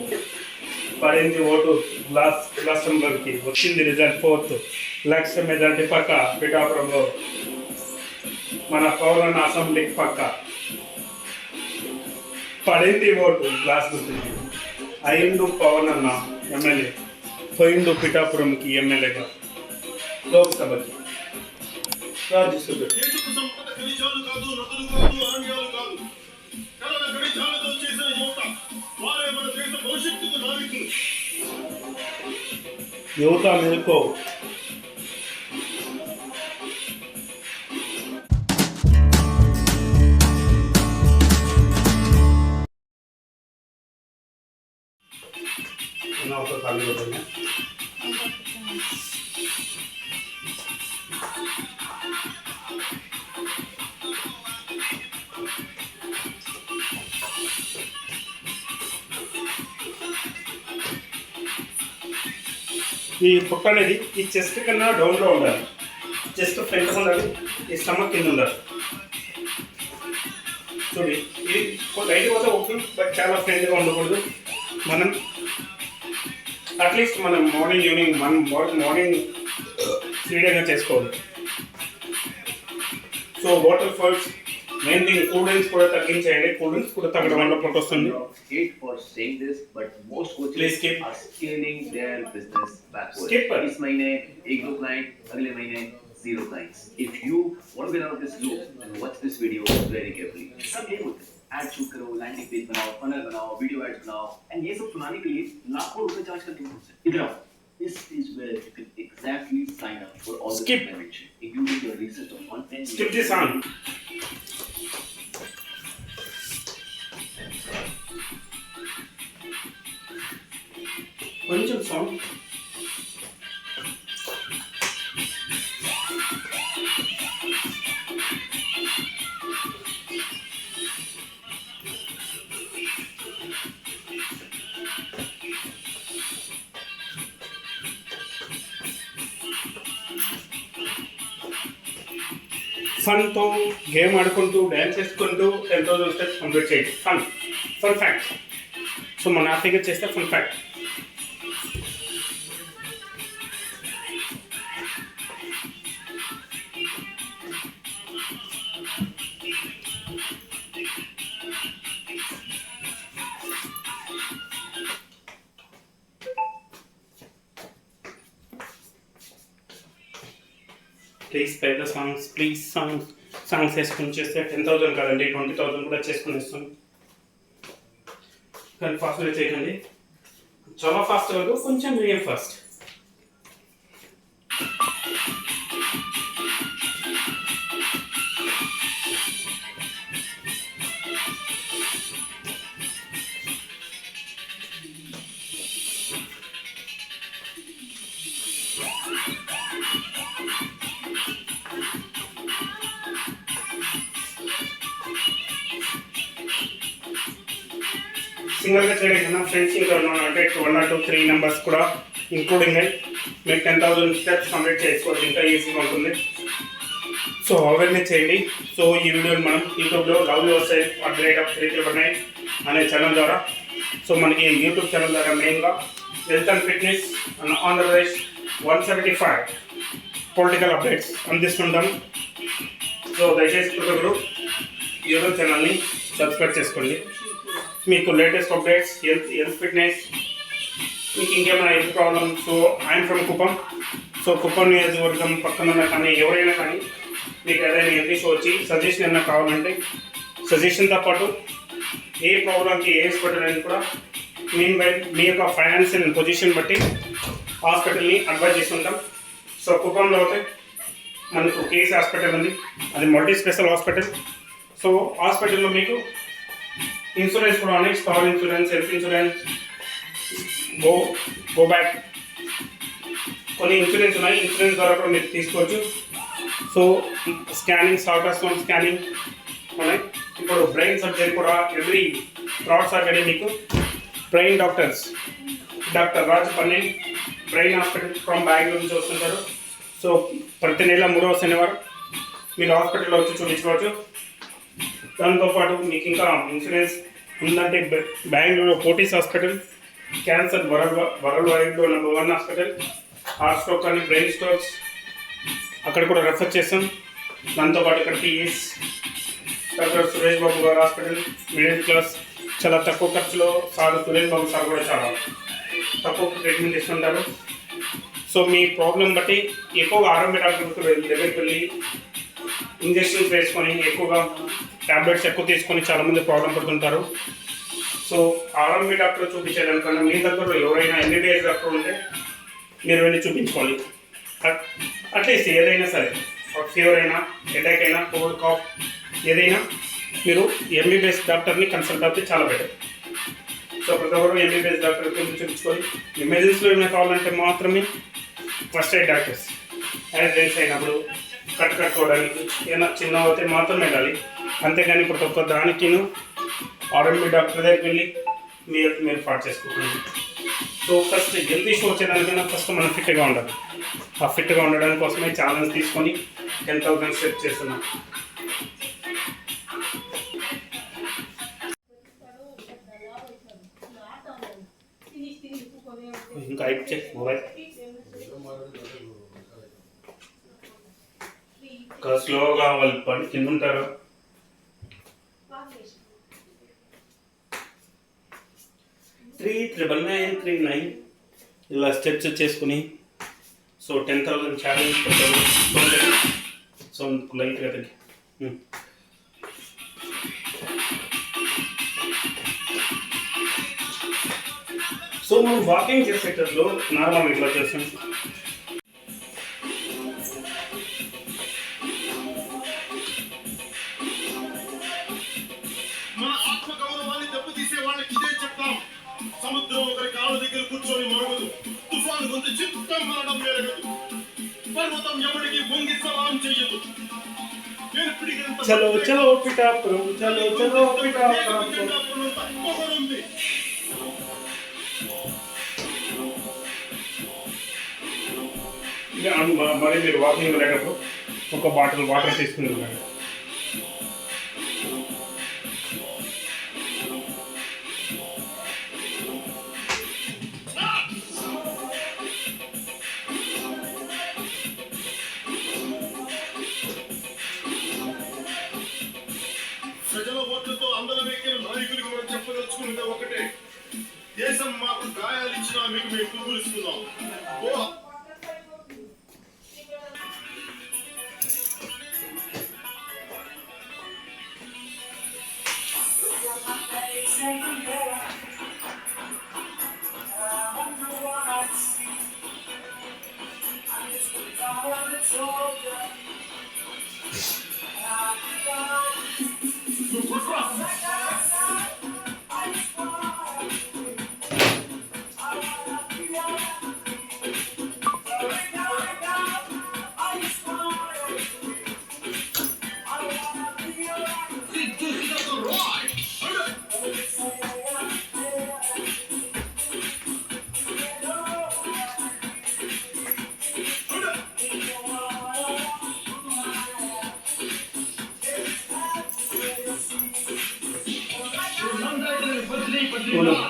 పడింది. ఓటు గ్లాస్ నెంబర్కి వచ్చింది. రిజల్ట్ 4th లక్ష మెజార్టీ పక్క. పిఠాపురంలో మన పౌరణ అసెంబ్లీకి పక్క పడింది ఓటు గ్లాస్ గుర్తుంది. అయిండు పవన్ అన్న ఎమ్మెల్యే, పోయిండు పిఠాపురంకి ఎమ్మెల్యేగా లోక్సభకి. రాజ్యసభ దేశపు సంపద ఖనిజాలు కాదు, నదులు కాదు, అరణ్యాలు కాదు. కలల ఖనిజాలతో చేసిన యువత, వారే మన దేశ భవిష్యత్తుకు నావికులు. యువత మేల్కో. ఒక కాలు కొట్టండి. ఈ పొట్ట అనేది ఈ చెస్ట్ కన్నా డౌన్లో ఉండాలి. చెస్ట్ ఫ్రంట్ ఉండాలి, ఈ స్టమక్ కింద ఉండాలి. చూడండి, ఇది లైట్ పోతే ఓకే, బట్ చాలా ఫ్రెండ్గా ఉండకూడదు. మనం అట్లీస్ట్ మనం ఈవినింగ్ మార్నింగ్ ఫ్రీడేగా చేసుకోవాలి. So water falls main thing. Cool drinks కూడా తగ్గించేయండి. కూల్ డ్రింక్స్ కూడా తగ్గడం వల్ల పొట్ట వస్తుంది. Hate for saying this, but most coaches Please skip. are scaling their business backwards. Skip. इस महीने 1-2 client, अगले महीने 0 clients. If you want to get out of this loop, then watch this video very carefully. सब ये होते हैं, ad shoot करो, landing page बनाओ, funnel बनाओ, video ads बनाओ, and ये सब बनाने के लिए लाखों रुपए चार्ज करते हैं मुझसे. इधर आओ. This is where you can exactly sign up for all Skip. the dimension, including your research of content. Skip this on. కొంచెం సౌండ్. ఫన్తో గేమ్ ఆడుకుంటూ డ్యాన్స్ చేసుకుంటూ 10,000 స్టెప్స్ కంప్లీట్ చేయండి. Fun fact. సో మన హ్యాపీగా చేస్తే fun fact. Please pay the songs, please songs వేసుకుని చేస్తే 10,000 కాదండి 20,000 కూడా చేసుకుని ఇస్తాను. కానీ ఫాస్ట్గా చేయకండి, చాలా ఫాస్ట్ కాదు, కొంచెం మీడియం ఫాస్ట్. సింగల్గా చేయడం కన్నా ఫ్రెండ్స్ ఇంకా అంటే 1 or 2, 3 నెంబర్స్ కూడా ఇంక్లూడింగ్ అయ్యి మీరు 10,000 స్టెప్స్ కంప్లీట్ చేసుకోవచ్చు, ఇంకా ఈజీగా ఉంటుంది. సో అవన్నీ చేయండి. సో ఈ వీడియోని మనం యూట్యూబ్లో లవ్లీ వెబ్సైట్ @399 అనే ఛానల్ ద్వారా, సో మనకి యూట్యూబ్ ఛానల్ ద్వారా మెయిన్గా health and fitness and Andhra Pradesh 175 political updates అందిస్తుంటాం. So దయచేసి ప్రతి ఒక్కరు యూట్యూబ్ ఛానల్ని సబ్స్క్రైబ్ చేసుకోండి. మీకు లేటెస్ట్ అప్డేట్స్, హెల్త్ ఫిట్నెస్, మీకు ఇంకేమైనా health problem. So I'm from Kuppam. So Kuppam నియోజకవర్గం పక్కన కానీ ఎవరైనా కానీ మీకు ఏదైనా హెల్త్ ఇష్యూ వచ్చి సజెషన్ ఏమైనా కావాలంటే సజెషన్తో పాటు ఏ ప్రాబ్లంకి ఏ హాస్పిటల్ అని కూడా మీ యొక్క ఫైనాన్షియల్ పొజిషన్ బట్టి హాస్పిటల్ని అడ్వైజ్ చేస్తుంటాం. సో కుప్పంలో అయితే మనకు కేసీ హాస్పిటల్ ఉంది, అది మల్టీ స్పెషల్ హాస్పిటల్. సో హాస్పిటల్లో మీకు ఇన్సూరెన్స్ కూడా ఉన్నాయి, star insurance, health insurance, go back, కొన్ని ఇన్సూరెన్స్ ఉన్నాయి. ఇన్సూరెన్స్ ద్వారా కూడా మీరు తీసుకోవచ్చు. సో స్కానింగ్, అల్ట్రాసౌండ్ స్కానింగ్ ఉన్నాయి. ఇప్పుడు బ్రెయిన్ సర్జరీ కూడా ఎవ్రీ థర్డ్ సాటర్డే మీకు బ్రెయిన్ డాక్టర్ రాజు పన్నెండు బ్రెయిన్ హాస్పిటల్ ఫ్రమ్ బెంగళూరు నుంచి వస్తుంటారు. సో ప్రతి నెల 3వ శనివారం మీరు హాస్పిటల్లో వచ్చి చూపించుకోవచ్చు. దాంతోపాటు మీకు ఇంకా ఇన్సూరెన్స్ ఉందంటే బెంగళూరులో పోటీస్ హాస్పిటల్, క్యాన్సర్ వరల్డ్ వైడ్లో #1 హాస్పిటల్, హార్ట్ స్ట్రోక్ అని బ్రెయిన్ స్ట్రోక్స్ అక్కడ కూడా రెఫర్ చేస్తాం. దాంతోపాటు ఇక్కడ టీఎస్ డాక్టర్ సురేష్ బాబు గారు హాస్పిటల్, మిడిల్ క్లాస్, చాలా తక్కువ ఖర్చులో సురేష్ బాబు సార్ కూడా చాలా తక్కువ ట్రీట్మెంట్ ఇస్తుంటారు. సో మీ ప్రాబ్లం బట్టి ఎక్కువగా ఆరోగ్య డాక్టర్ దగ్గరికి వెళ్ళి ఇంజక్షన్స్ వేసుకొని ఎక్కువగా ట్యాబ్లెట్స్ ఎక్కువ తీసుకొని చాలామంది ప్రాబ్లం పడుతుంటారు. సో ఆర్ఎంపీ డాక్టర్ చూపించేదానికన్నా మీ దగ్గర ఎవరైనా ఎంబీబీఎస్ డాక్టర్ ఉంటే మీరు వెళ్ళి చూపించుకోవాలి. అట్లీస్ట్ ఏదైనా సరే, ఫీవర్ అయినా, హెడేక్ అయినా, కోల్డ్ కాఫ్ ఏదైనా మీరు ఎంబీబీఎస్ డాక్టర్ని కన్సల్ట్ అవుతే చాలా బెటర్. సో ప్రతి ఒక్కరు ఎంబీబీఎస్ డాక్టర్కి వెళ్ళి చూపించుకోవాలి. ఎమర్జెన్సీలో ఏమైనా కావాలంటే మాత్రమే ఫస్ట్ ఎయిడ్ డాక్టర్స్, యాక్సిడెంట్స్ అయినప్పుడు కట్టుకోవడానికి ఏమైనా చిన్న అవుతే మాత్రం వెళ్ళాలి. అంతేగాని ప్రతి ఒక్క దానికిను ఆర్ఎంపీ డాక్టర్ దగ్గరికి వెళ్ళి మీరు పాటు చేసుకోకండి. సో ఫస్ట్ హెల్త్ ఇష్యూ వచ్చేదానికైనా ఫస్ట్ మనం ఫిట్గా ఉండాలి. ఆ ఫిట్గా ఉండడానికి కోసమే ఛాలెంజ్ తీసుకొని 10,000 స్టెప్స్ చేస్తున్నాం. ఇంకా అయిపోయి మొబైల్ స్లోగా వాళ్ళు పడి కింద ఉంటారు. 39939 ఇలా స్టెప్స్ చేసుకుని సో 10,000 ఛాలెంజ్ పెట్టారు. సో లైట్గా తగ్గి సో మనం వాకింగ్ చేసేటప్పుడు నార్మల్ ఇట్లా చేస్తాం. మన ఆత్మ గౌరవాన్ని దెబ్బతీసే వాళ్ళకి ఇదే చెప్తాం. సముద్రం ఒకరి కాళ్ళ దగ్గర కూర్చొని మరగదు, తుఫాను గొంతు చిత్తం మనడం మెరగదు, పర్వతం ఎవరికి వంగి సలాం చెయ్యదు. చలో చలో పిఠాపురం, చలో చలో పిఠాపురం. మరి మీరు వాకింగ్ వెళ్ళేటప్పుడు ఒక బాటిల్ వాటర్ తీసుకుని వెళ్ళండి. ప్రజల ఓట్లతో అందరమెక్కిన నాయకులకు మనం చెప్పదలుచుకున్నది ఒకటే, దేశం మాకు గాయాలు ఇచ్చినా మీకు మేము పూరిస్తున్నాం.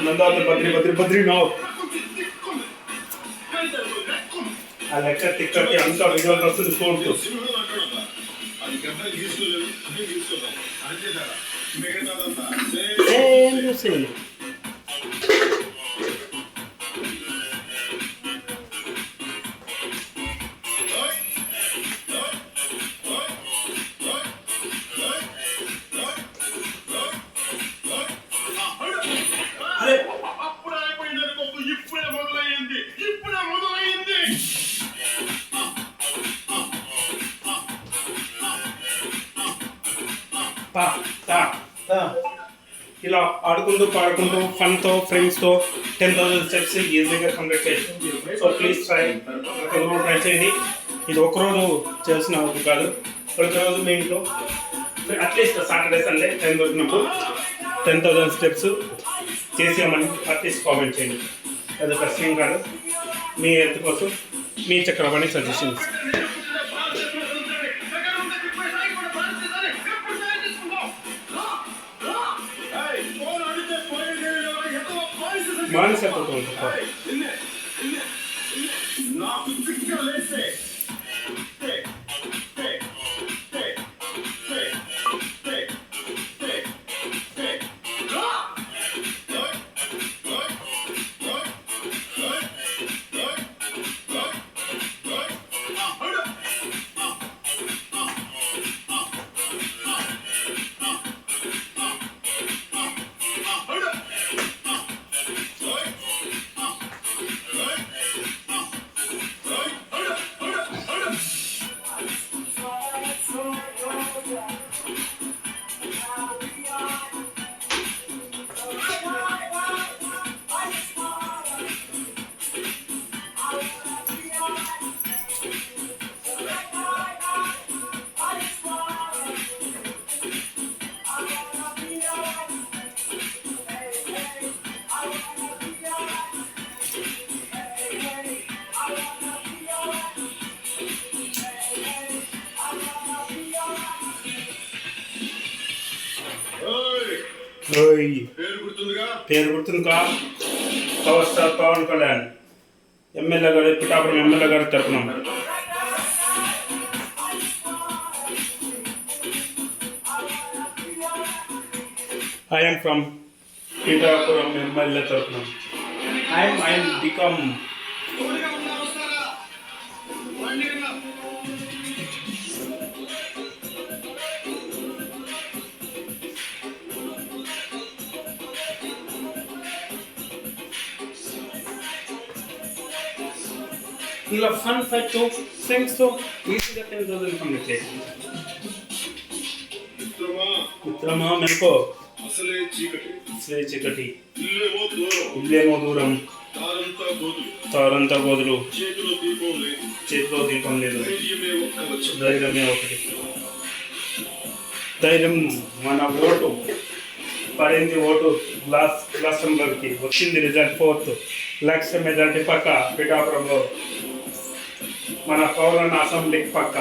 నందాత బద్రి బద్రి బద్రి నో కొంచెం తిక్కుంది కైతలు రెక్కుంది ఆ లెక్క తిక్కటి అంతా విజువల్ వస్తుంది చూడు. సింహం అంటాడు అది గడ్డలు తీసుకోలేదు నేను తీసుకున్నాను అంతే కదా మిగతాదంతా సేమ్ అరే అప్పుడు అయిపోయింది అనుకోకు ఇప్పుడే మొదలయ్యింది ఇప్పుడే మొదలయ్యింది పా తా తా. ఇలా ఆడుకుంటూ పాడుకుంటూ ఫన్తో ఫ్రెండ్స్తో 10,000 స్టెప్స్ ఈజీగా కంప్లీట్ చేయొచ్చు. సో ప్లీజ్ ట్రై చేయండి. ఇది ఒకరోజు చేసిన ఒక కాదు, ప్రతిరోజు మీ ఇంట్లో అట్లీస్ట్ సాటర్డే సండే టైం దొరికినప్పుడు 10,000 స్టెప్స్ చేసామని అట్లీస్ట్ కామెంట్ చేయండి. అది కష్టం కాదు. మీ హెల్త్ కోసం మీ చక్రవాణి సజెషన్స్. మానసికత ఉంటుంది. నాకు తిక్కలేసే పేరు గుర్తుందిగా? పేరు గుర్తుందిగా? Power star Pawan Kalyan MLA గారు, పిఠాపురం ఎమ్మెల్యే గారు తరపున ఐఎమ్ ఫ్రమ్ పిఠాపురం ఎమ్మెల్యే తరపున ఐఎమ్ బికమ్ ఇలా ఫన్ ఫైట్తో ఫ్రెండ్స్తో ఈజీగా 10,000 కంప్లీట్ చేయండి. మిత్రమా మెరుకో అసలే చీకటి అసలే చీకటి ఇల్లేమో దూరం ఇల్లేమో దూరం తారంతా గోతులు తారంతా గోదులు చేతిలో దీపం లేదు చేతిలో దీపం లేదు ధైర్యమే ఒక్క వచ్చు ధైర్యమే ఒకటి ధైర్యం మన ఓటు పడింది ఓటు లాస్ట్ నెంబర్కి వచ్చింది రిజల్ట్ 4th లక్ష మెజార్టీ పక్క పిఠాపురంలో మన పౌరణ అసెంబ్లీకి పక్క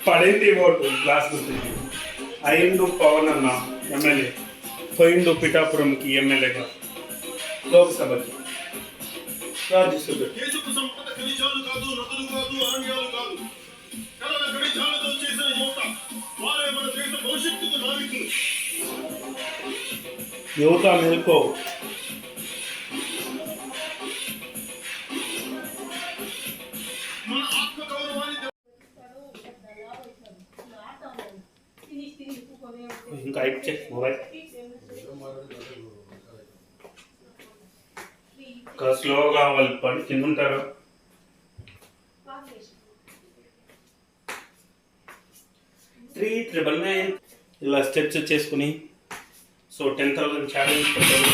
పడింది ఓటు లాస్ట్ అయిండు పవన్ అన్న ఎమ్మెల్యే పోయిండు పిఠాపురంకి ఎమ్మెల్యేగా లోక్సభకి రాజ్యసభ దేశపు సంపద ఖనిజాలు కాదు నదులు కాదు అరణ్యాలు కాదు కలల ఖనిజాలతో చేసిన యువత వారే మన దేశ భవిష్యత్తుకు నావికులు యువత మేల్కో మన ఆత్మ గౌరవాన్ని ఇంకా హైప్ చెక్ మొబైల్ స్లోగా వాళ్ళు పడి కింద ఉంటారు. 399 ఇలా స్టెప్స్ చేసుకుని సో 10,000 ఛాలెంజ్ పెట్టారు.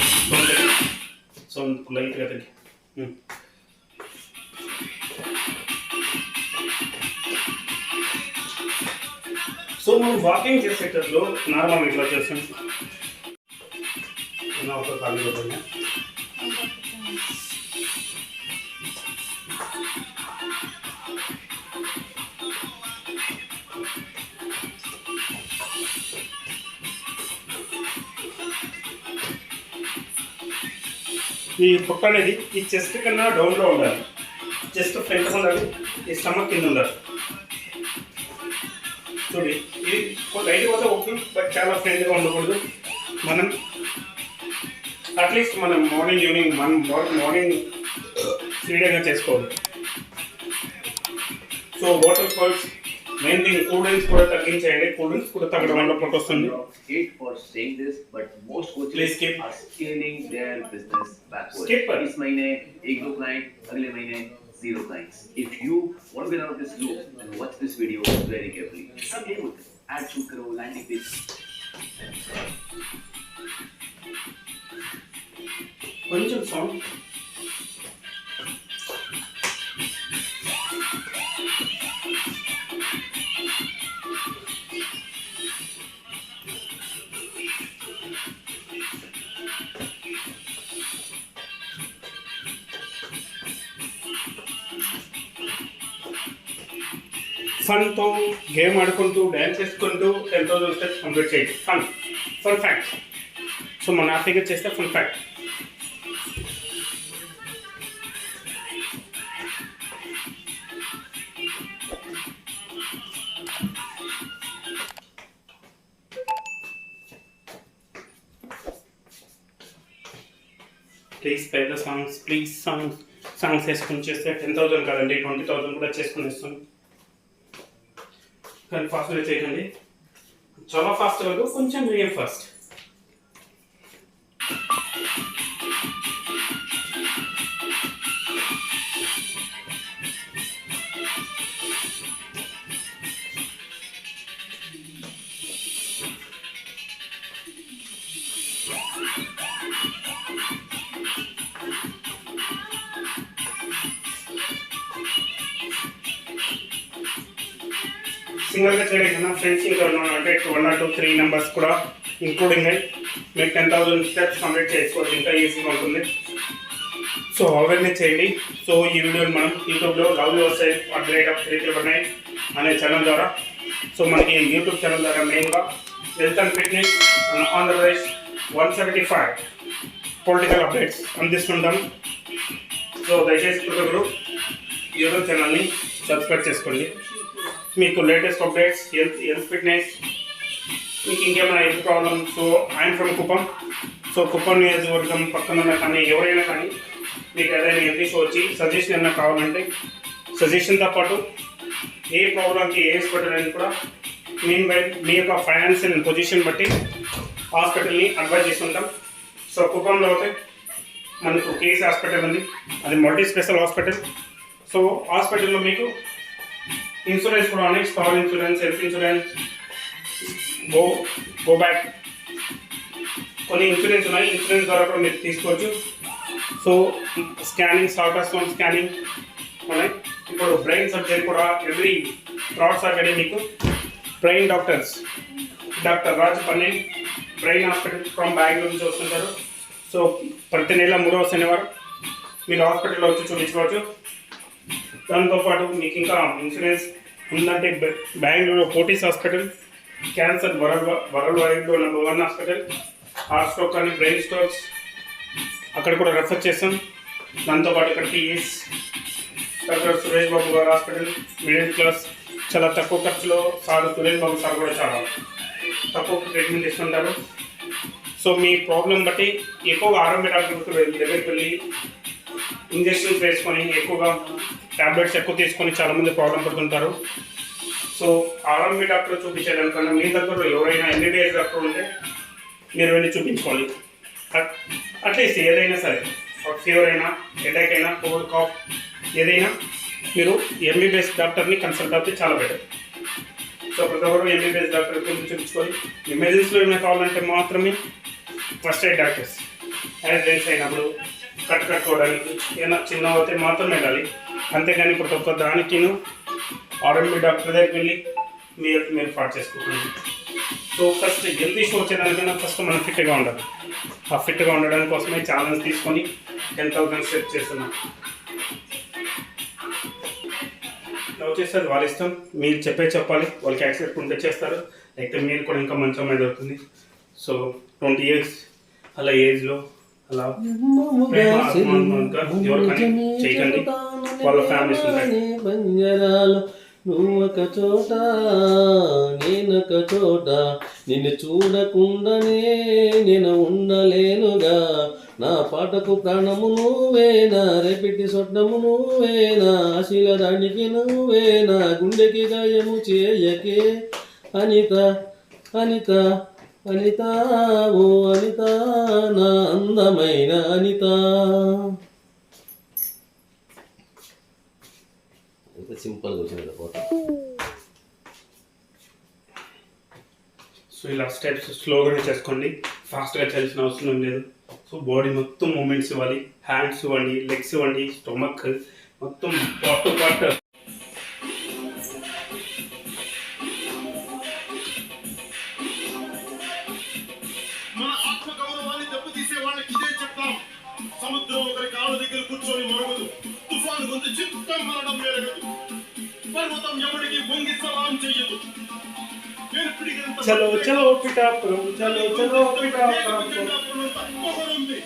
సో లైట్గా తగ్గి సో మనం వాకింగ్ చేసేటప్పుడు నార్మల్ ఇట్లా చేస్తాం. ఒక ఖాళీ కొట్టండి. ఈ పొట్ట అనేది ఈ చెస్ట్ కన్నా డౌన్లో ఉండాలి, చెస్ట్ ఫ్రంట్ ఉండాలి, ఈ స్టమక్ కింద ఉండాలి. చూడండి ఇది లైట్ పోతే ఓకే, బట్ చాలా ఫ్రెండ్గా ఉండకూడదు. మనం అట్లీస్ట్ మనం మార్నింగ్ ఈవినింగ్ మార్నింగ్ 3 డేగా చేసుకోవాలి. So water falls main thing, cool drinks కూడా తగ్గించేయండి. కూల్ డ్రింక్స్ కూడా తగ్గడం వల్ల పొట్ట వస్తుంది. Hate for saying this, but most coaches Please skip. are scaling their business backwards. Skip. इस महीने 1 2 client, अगले महीने 0 clients. If you want to get out of this loop, then watch this video very carefully. सब ये होते हैं, ad shoot करो, landing page. కొంచెం సౌండ్ ఫన్తో గేమ్ ఆడుకుంటూ డ్యాన్స్ చేసుకుంటూ 10,000 స్టెప్స్ కంప్లీట్ చేయండి. Fun fact. సో మన హ్యాపీగా చేస్తే fun fact. Please play the songs, please songs వేసుకుని చేస్తే 10,000 కాదండి 20,000 కూడా చేసుకుని ఇస్తాను. కానీ ఫాస్ట్గా చేయకండి, చాలా ఫాస్ట్ కాదు, కొంచెం మీడియం ఫాస్ట్. సింగల్గా చేయడం కన్నా ఫ్రెండ్స్ ఇంకా అంటే 1 or 2 3 నెంబర్స్ కూడా ఇంక్లూడింగ్ అయ్యి మీకు 10,000 స్టెప్స్ కంప్లీట్ చేసుకోవచ్చు, ఇంకా ఈజీగా ఉంటుంది. సో అవన్నీ చేయండి. సో ఈ వీడియోని మనం యూట్యూబ్లో లవ్ యువర్ సెల్ఫ్ @399 అనే ఛానల్ ద్వారా, సో మనకి యూట్యూబ్ ఛానల్ ద్వారా మెయిన్గా health and fitness Andhra Pradesh 175 political updates అందిస్తుంటాం. So దయచేసి ప్రతి ఒక్కరు యూట్యూబ్ ఛానల్ని సబ్స్క్రైబ్ చేసుకోండి. మీకు లేటెస్ట్ అప్డేట్స్, హెల్త్ ఫిట్నెస్, మీకు ఇంకేమైనా health problem. So I'm from Kuppam. So Kuppam నియోజకవర్గం పక్కన కానీ ఎవరైనా కానీ మీకు ఏదైనా హెల్త్ ఇష్యూ వచ్చి సజెషన్ ఏమైనా కావాలంటే సజెషన్తో పాటు ఏ ప్రాబ్లంకి ఏ హాస్పిటల్ అని కూడా మీ యొక్క ఫైనాన్షియల్ పొజిషన్ బట్టి హాస్పిటల్ని అడ్వైజ్ చేస్తుంటాం. సో కుప్పంలో అయితే మనకు కేఎస్ హాస్పిటల్ ఉంది, అది మల్టీ స్పెషల్ హాస్పిటల్. సో హాస్పిటల్లో మీకు ఇన్సూరెన్స్ కూడా ఉన్నాయి, star insurance, health insurance, go back, కొన్ని ఇన్సూరెన్స్ ఉన్నాయి. ఇన్సూరెన్స్ ద్వారా కూడా మీరు తీసుకోవచ్చు. సో స్కానింగ్, అల్ట్రాసౌండ్ స్కానింగ్ ఉన్నాయి. ఇప్పుడు బ్రెయిన్ సర్జరీ కూడా ఎవ్రీ థర్డ్ సాటర్డే మీకు బ్రెయిన్ డాక్టర్ రాజ్ పన్నే బ్రెయిన్ హాస్పిటల్ ఫ్రమ్ బెంగళూరు నుంచి వస్తుంటారు. సో ప్రతి నెల 3వ శనివారం మీరు హాస్పిటల్లో వచ్చి చూపించుకోవచ్చు. దాంతోపాటు మీకు ఇంకా ఇన్సూరెన్స్ ఉందంటే బెంగళూరులో పోటీస్ హాస్పిటల్, క్యాన్సర్ వరల్డ్ వైడ్లో #1 హాస్పిటల్, హార్ట్ స్ట్రోక్ కానీ బ్రెయిన్ స్ట్రోక్స్ అక్కడ కూడా రెఫర్ చేస్తాం. దాంతోపాటు ఇక్కడ టీఎస్ డాక్టర్ సురేష్ బాబు గారు హాస్పిటల్, మిడిల్ క్లాస్, చాలా తక్కువ ఖర్చులో సురేష్ బాబు సార్ కూడా చాలా తక్కువ ట్రీట్మెంట్ ఇస్తుంటారు. సో మీ ప్రాబ్లం బట్టి ఎక్కువగా ఆరోగ్య డాక్టర్ దగ్గరికి వెళ్ళి ఇంజక్షన్స్ వేసుకొని ఎక్కువగా ట్యాబ్లెట్స్ ఎక్కువ తీసుకొని చాలామంది ప్రాబ్లం పడుతుంటారు. సో ఆర్ఎంపీ డాక్టర్ చూపించేదానికన్నా మీ దగ్గర ఎవరైనా MBBS డాక్టర్ ఉంటే మీరు వెళ్ళి చూపించుకోవాలి. అట్లీస్ట్ ఏదైనా సరే, ఫీవర్ అయినా, హెడేక్ అయినా, కోల్డ్ కాఫ్ ఏదైనా మీరు MBBS డాక్టర్ని కన్సల్ట్ అవుతే చాలా బెటర్. సో ప్రతి ఒక్కరు MBBS డాక్టర్ చూపించుకొని ఎమర్జెన్సీలో ఏమైనా కావాలంటే మాత్రమే ఫస్ట్ ఎయిడ్ డాక్టర్స్, యాక్సిడెంట్స్ అయినప్పుడు కట్టుకోవడానికి ఏమైనా చిన్న అయితే మాత్రమే వెళ్ళాలి. అంతేగాని ప్రతి ఒక్క దానికి ఆర్ఎంపీ డాక్టర్ దగ్గరికి వెళ్ళి మీరు పాటు చేసుకోకండి. సో ఫస్ట్ హెల్త్ ఇష్యూ వచ్చేదానికైనా ఫస్ట్ మనం ఫిట్గా ఉండాలి. ఆ ఫిట్గా ఉండడానికి కోసమే ఛాలెంజ్ తీసుకొని 10,000 స్టెప్స్ చేస్తున్నాం. వచ్చేస్తుంది వాళ్ళ ఇష్టం, మీరు చెప్పాలి, వాళ్ళకి యాక్సెప్ట్ ఉంటే చేస్తారు, అయితే మీరు కూడా ఇంకా మంచి అమ్మాయి దొరుకుతుంది. సో 20 years అలా ఏజ్లో అలా ప్రేమ ఆత్మానుగా ఎవరికని చేయకండి, వాళ్ళ ఫ్యామిలీస్ ఉంటాయి. బంజరాలు నువ్వొక చోట నేనొక చోట, నిన్ను చూడకుండానే నేను ఉండలేనుగా. నా పాటకు ప్రాణము నువ్వేనా, రేపిటి స్వప్నము నువ్వేనా, ఆశీల దానికి నువ్వేనా, గుండెకి గాయము చేయకే అనిత అనిత అనిత ఓ అనిత నా అందమైన అనిత. ఎంత సింపుల్గా వచ్చింది ఫోటో. సో ఇలా స్టెప్స్ స్లోగానే చేసుకోండి, ఫాస్ట్గా చేయాల్సిన అవసరం లేదు. సో బాడీ మొత్తం మూమెంట్స్ ఇవ్వాలి, హ్యాండ్స్ ఇవ్వండి, లెగ్స్ ఇవ్వండి, స్టొమక్ మొత్తం పార్ట్ టు పార్ట్. మన ఆత్మ గౌరవాన్ని దెబ్బతీసే వాళ్ళకి ఇదే చెప్తాం. సముద్రం ఒకరి కాళ్ళ దగ్గర కూర్చొని మరగదు, తుఫాను గొంతు చిత్తం మనడం మెరగదు, పర్వతం ఎవడికి వంగి సలాం చెయ్యదు. నేను పిడిగినంత చలో చలో పిఠాపురం, చలో చలో పిఠాపురం. పొగరుంది.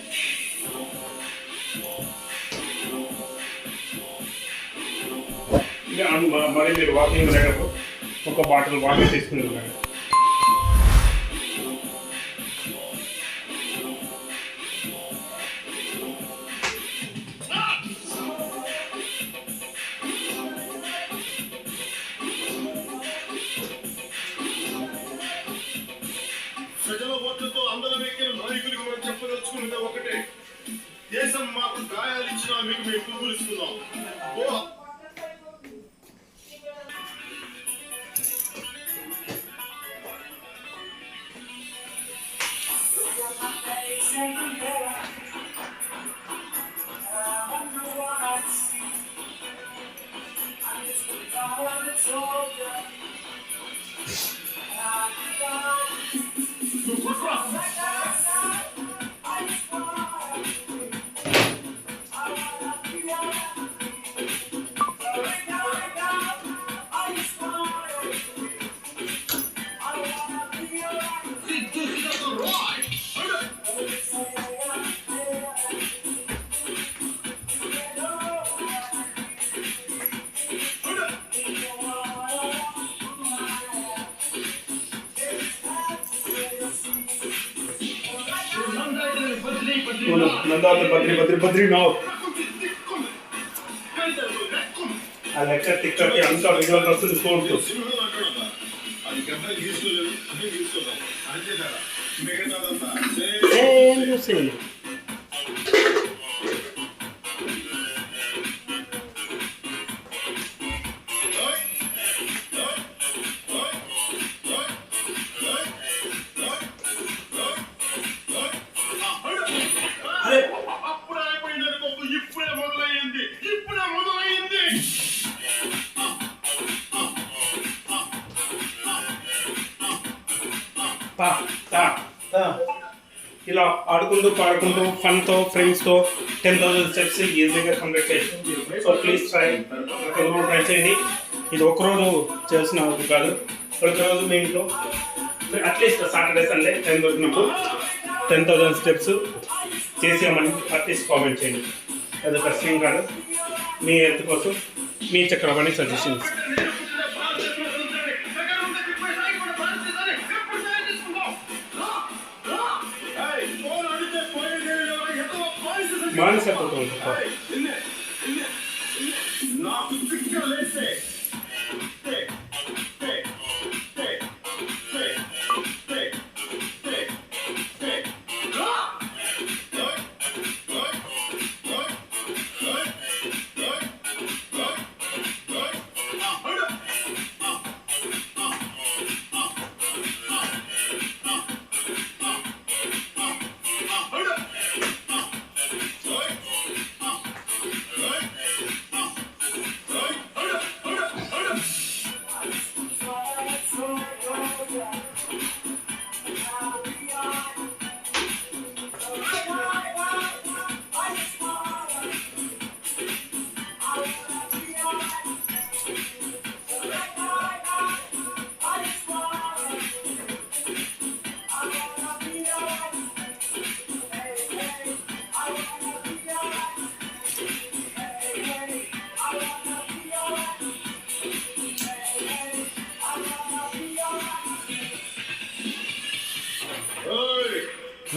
మరి మీరు వాకింగ్ వెళ్ళేటప్పుడు ఒక బాటిల్ వాటర్ తీసుకుని వెళ్ళండి. ప్రజల ఓట్లతో అందరం ఎక్కిన నాయకులకు మనం చెప్పదలుచుకున్నది ఒకటే, దేశం మాకు గాయాలు ఇచ్చినా మీకు మేము పువ్వులిస్తున్నాం. నందాత బద్రి బద్రి బద్రి నో ఆ లెక్క టిక్టాక్ అంతా విజువల్ వస్తుంది చూడదు. అది గడ్డలు తీసుకోలేదు, తీసుకోదాం అంతే కదా. మిగతాదంతా సేమ్. అప్పుడే అయిపోయింది గొప్ప, ఇప్పుడే మొదలయ్యింది, ఇప్పుడే మొదలయ్యింది. ఇలా ఆడుకుంటూ పాడుకుంటూ ఫన్తో ఫ్రెండ్స్తో 10,000 స్టెప్స్ ఈజీగా కంప్లీట్ చేయొచ్చు. సో ప్లీజ్ ట్రై చేయండి. ఇది ఒకరోజు చేసిన కాదు, ప్రతిరోజు మీ ఇంట్లో అట్లీస్ట్ సాటర్డే సండే టైం దొరికినప్పుడు 10,000 స్టెప్స్ చేసామని అట్లీస్ట్ కామెంట్ చేయండి. అది కష్టం కాదు. మీ హెల్త్ కోసం మీ చక్రవాణి సజెషన్స్. మానసత్వం నాకు తిక్కలేసే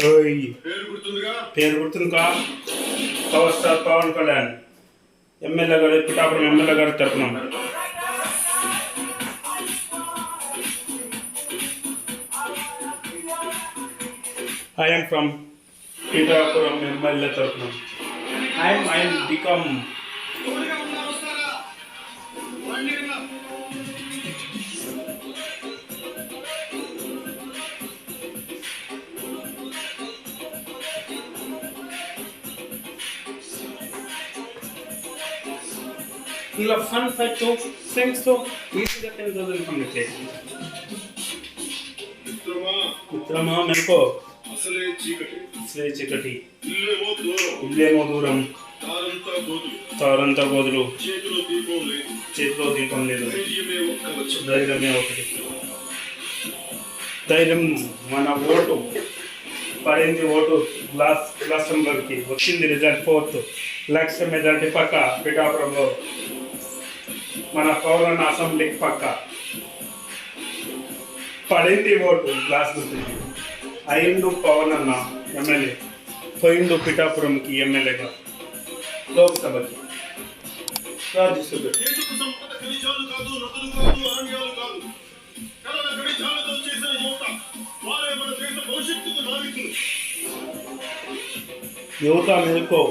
ఓయ్ పేరు గుర్తుందిగా? పేరు గుర్తుందికా? Power star Pawan Kalyan MLA గారు పిఠాపురం ఎమ్మెల్యే గారు తరపున ఐఎమ్ ఫ్రమ్ పిఠాపురం ఎమ్మెల్యే తరపున ఐఎమ్ బికమ్ ఎవరిగా ఉన్నా వస్తారా? రండి అన్నా. ఇలా ఫన్ ఫ్యాక్ట్ ఫ్రెండ్స్తో ఈజీగా 10,000 కంప్లీట్ చేసి మిత్రమా మెరుకో అసలే చీకటి, అసలే చీకటి ఇల్లేమో దూరం, ఇల్లేమో దూరం దారంతా గోతులు, తారంతా గోదులు చేతిలో దీపం లేదు, చేతిలో దీపం లేదు ధైర్యమే ఒక్క వచ్చం. ధైర్యమే ఒకటి ధైర్యం మన ఓటు పడింది ఓటు గ్లాస్ నెంబర్కి వచ్చింది రిజల్ట్ 4th లక్ష మెజార్టీ పక్క పిఠాపురంలో మన పౌరణ అసెంబ్లీకి పక్క పడింది ఓటు గ్లాస్ నుంచి అయిండు పవన్ అన్న ఎమ్మెల్యే పోయిండు పిఠాపురంకి ఎమ్మెల్యేగా లోక్సభకి రాజ్యసభ దేశపు సంపద ఖనిజాలు కాదు, నదులు కాదు, అరణ్యాలు కాదు, కలల ఖనిజాలతో చేసిన యువత, వారే మన దేశ భవిష్యత్తుకు నావికులు. యువత మేల్కో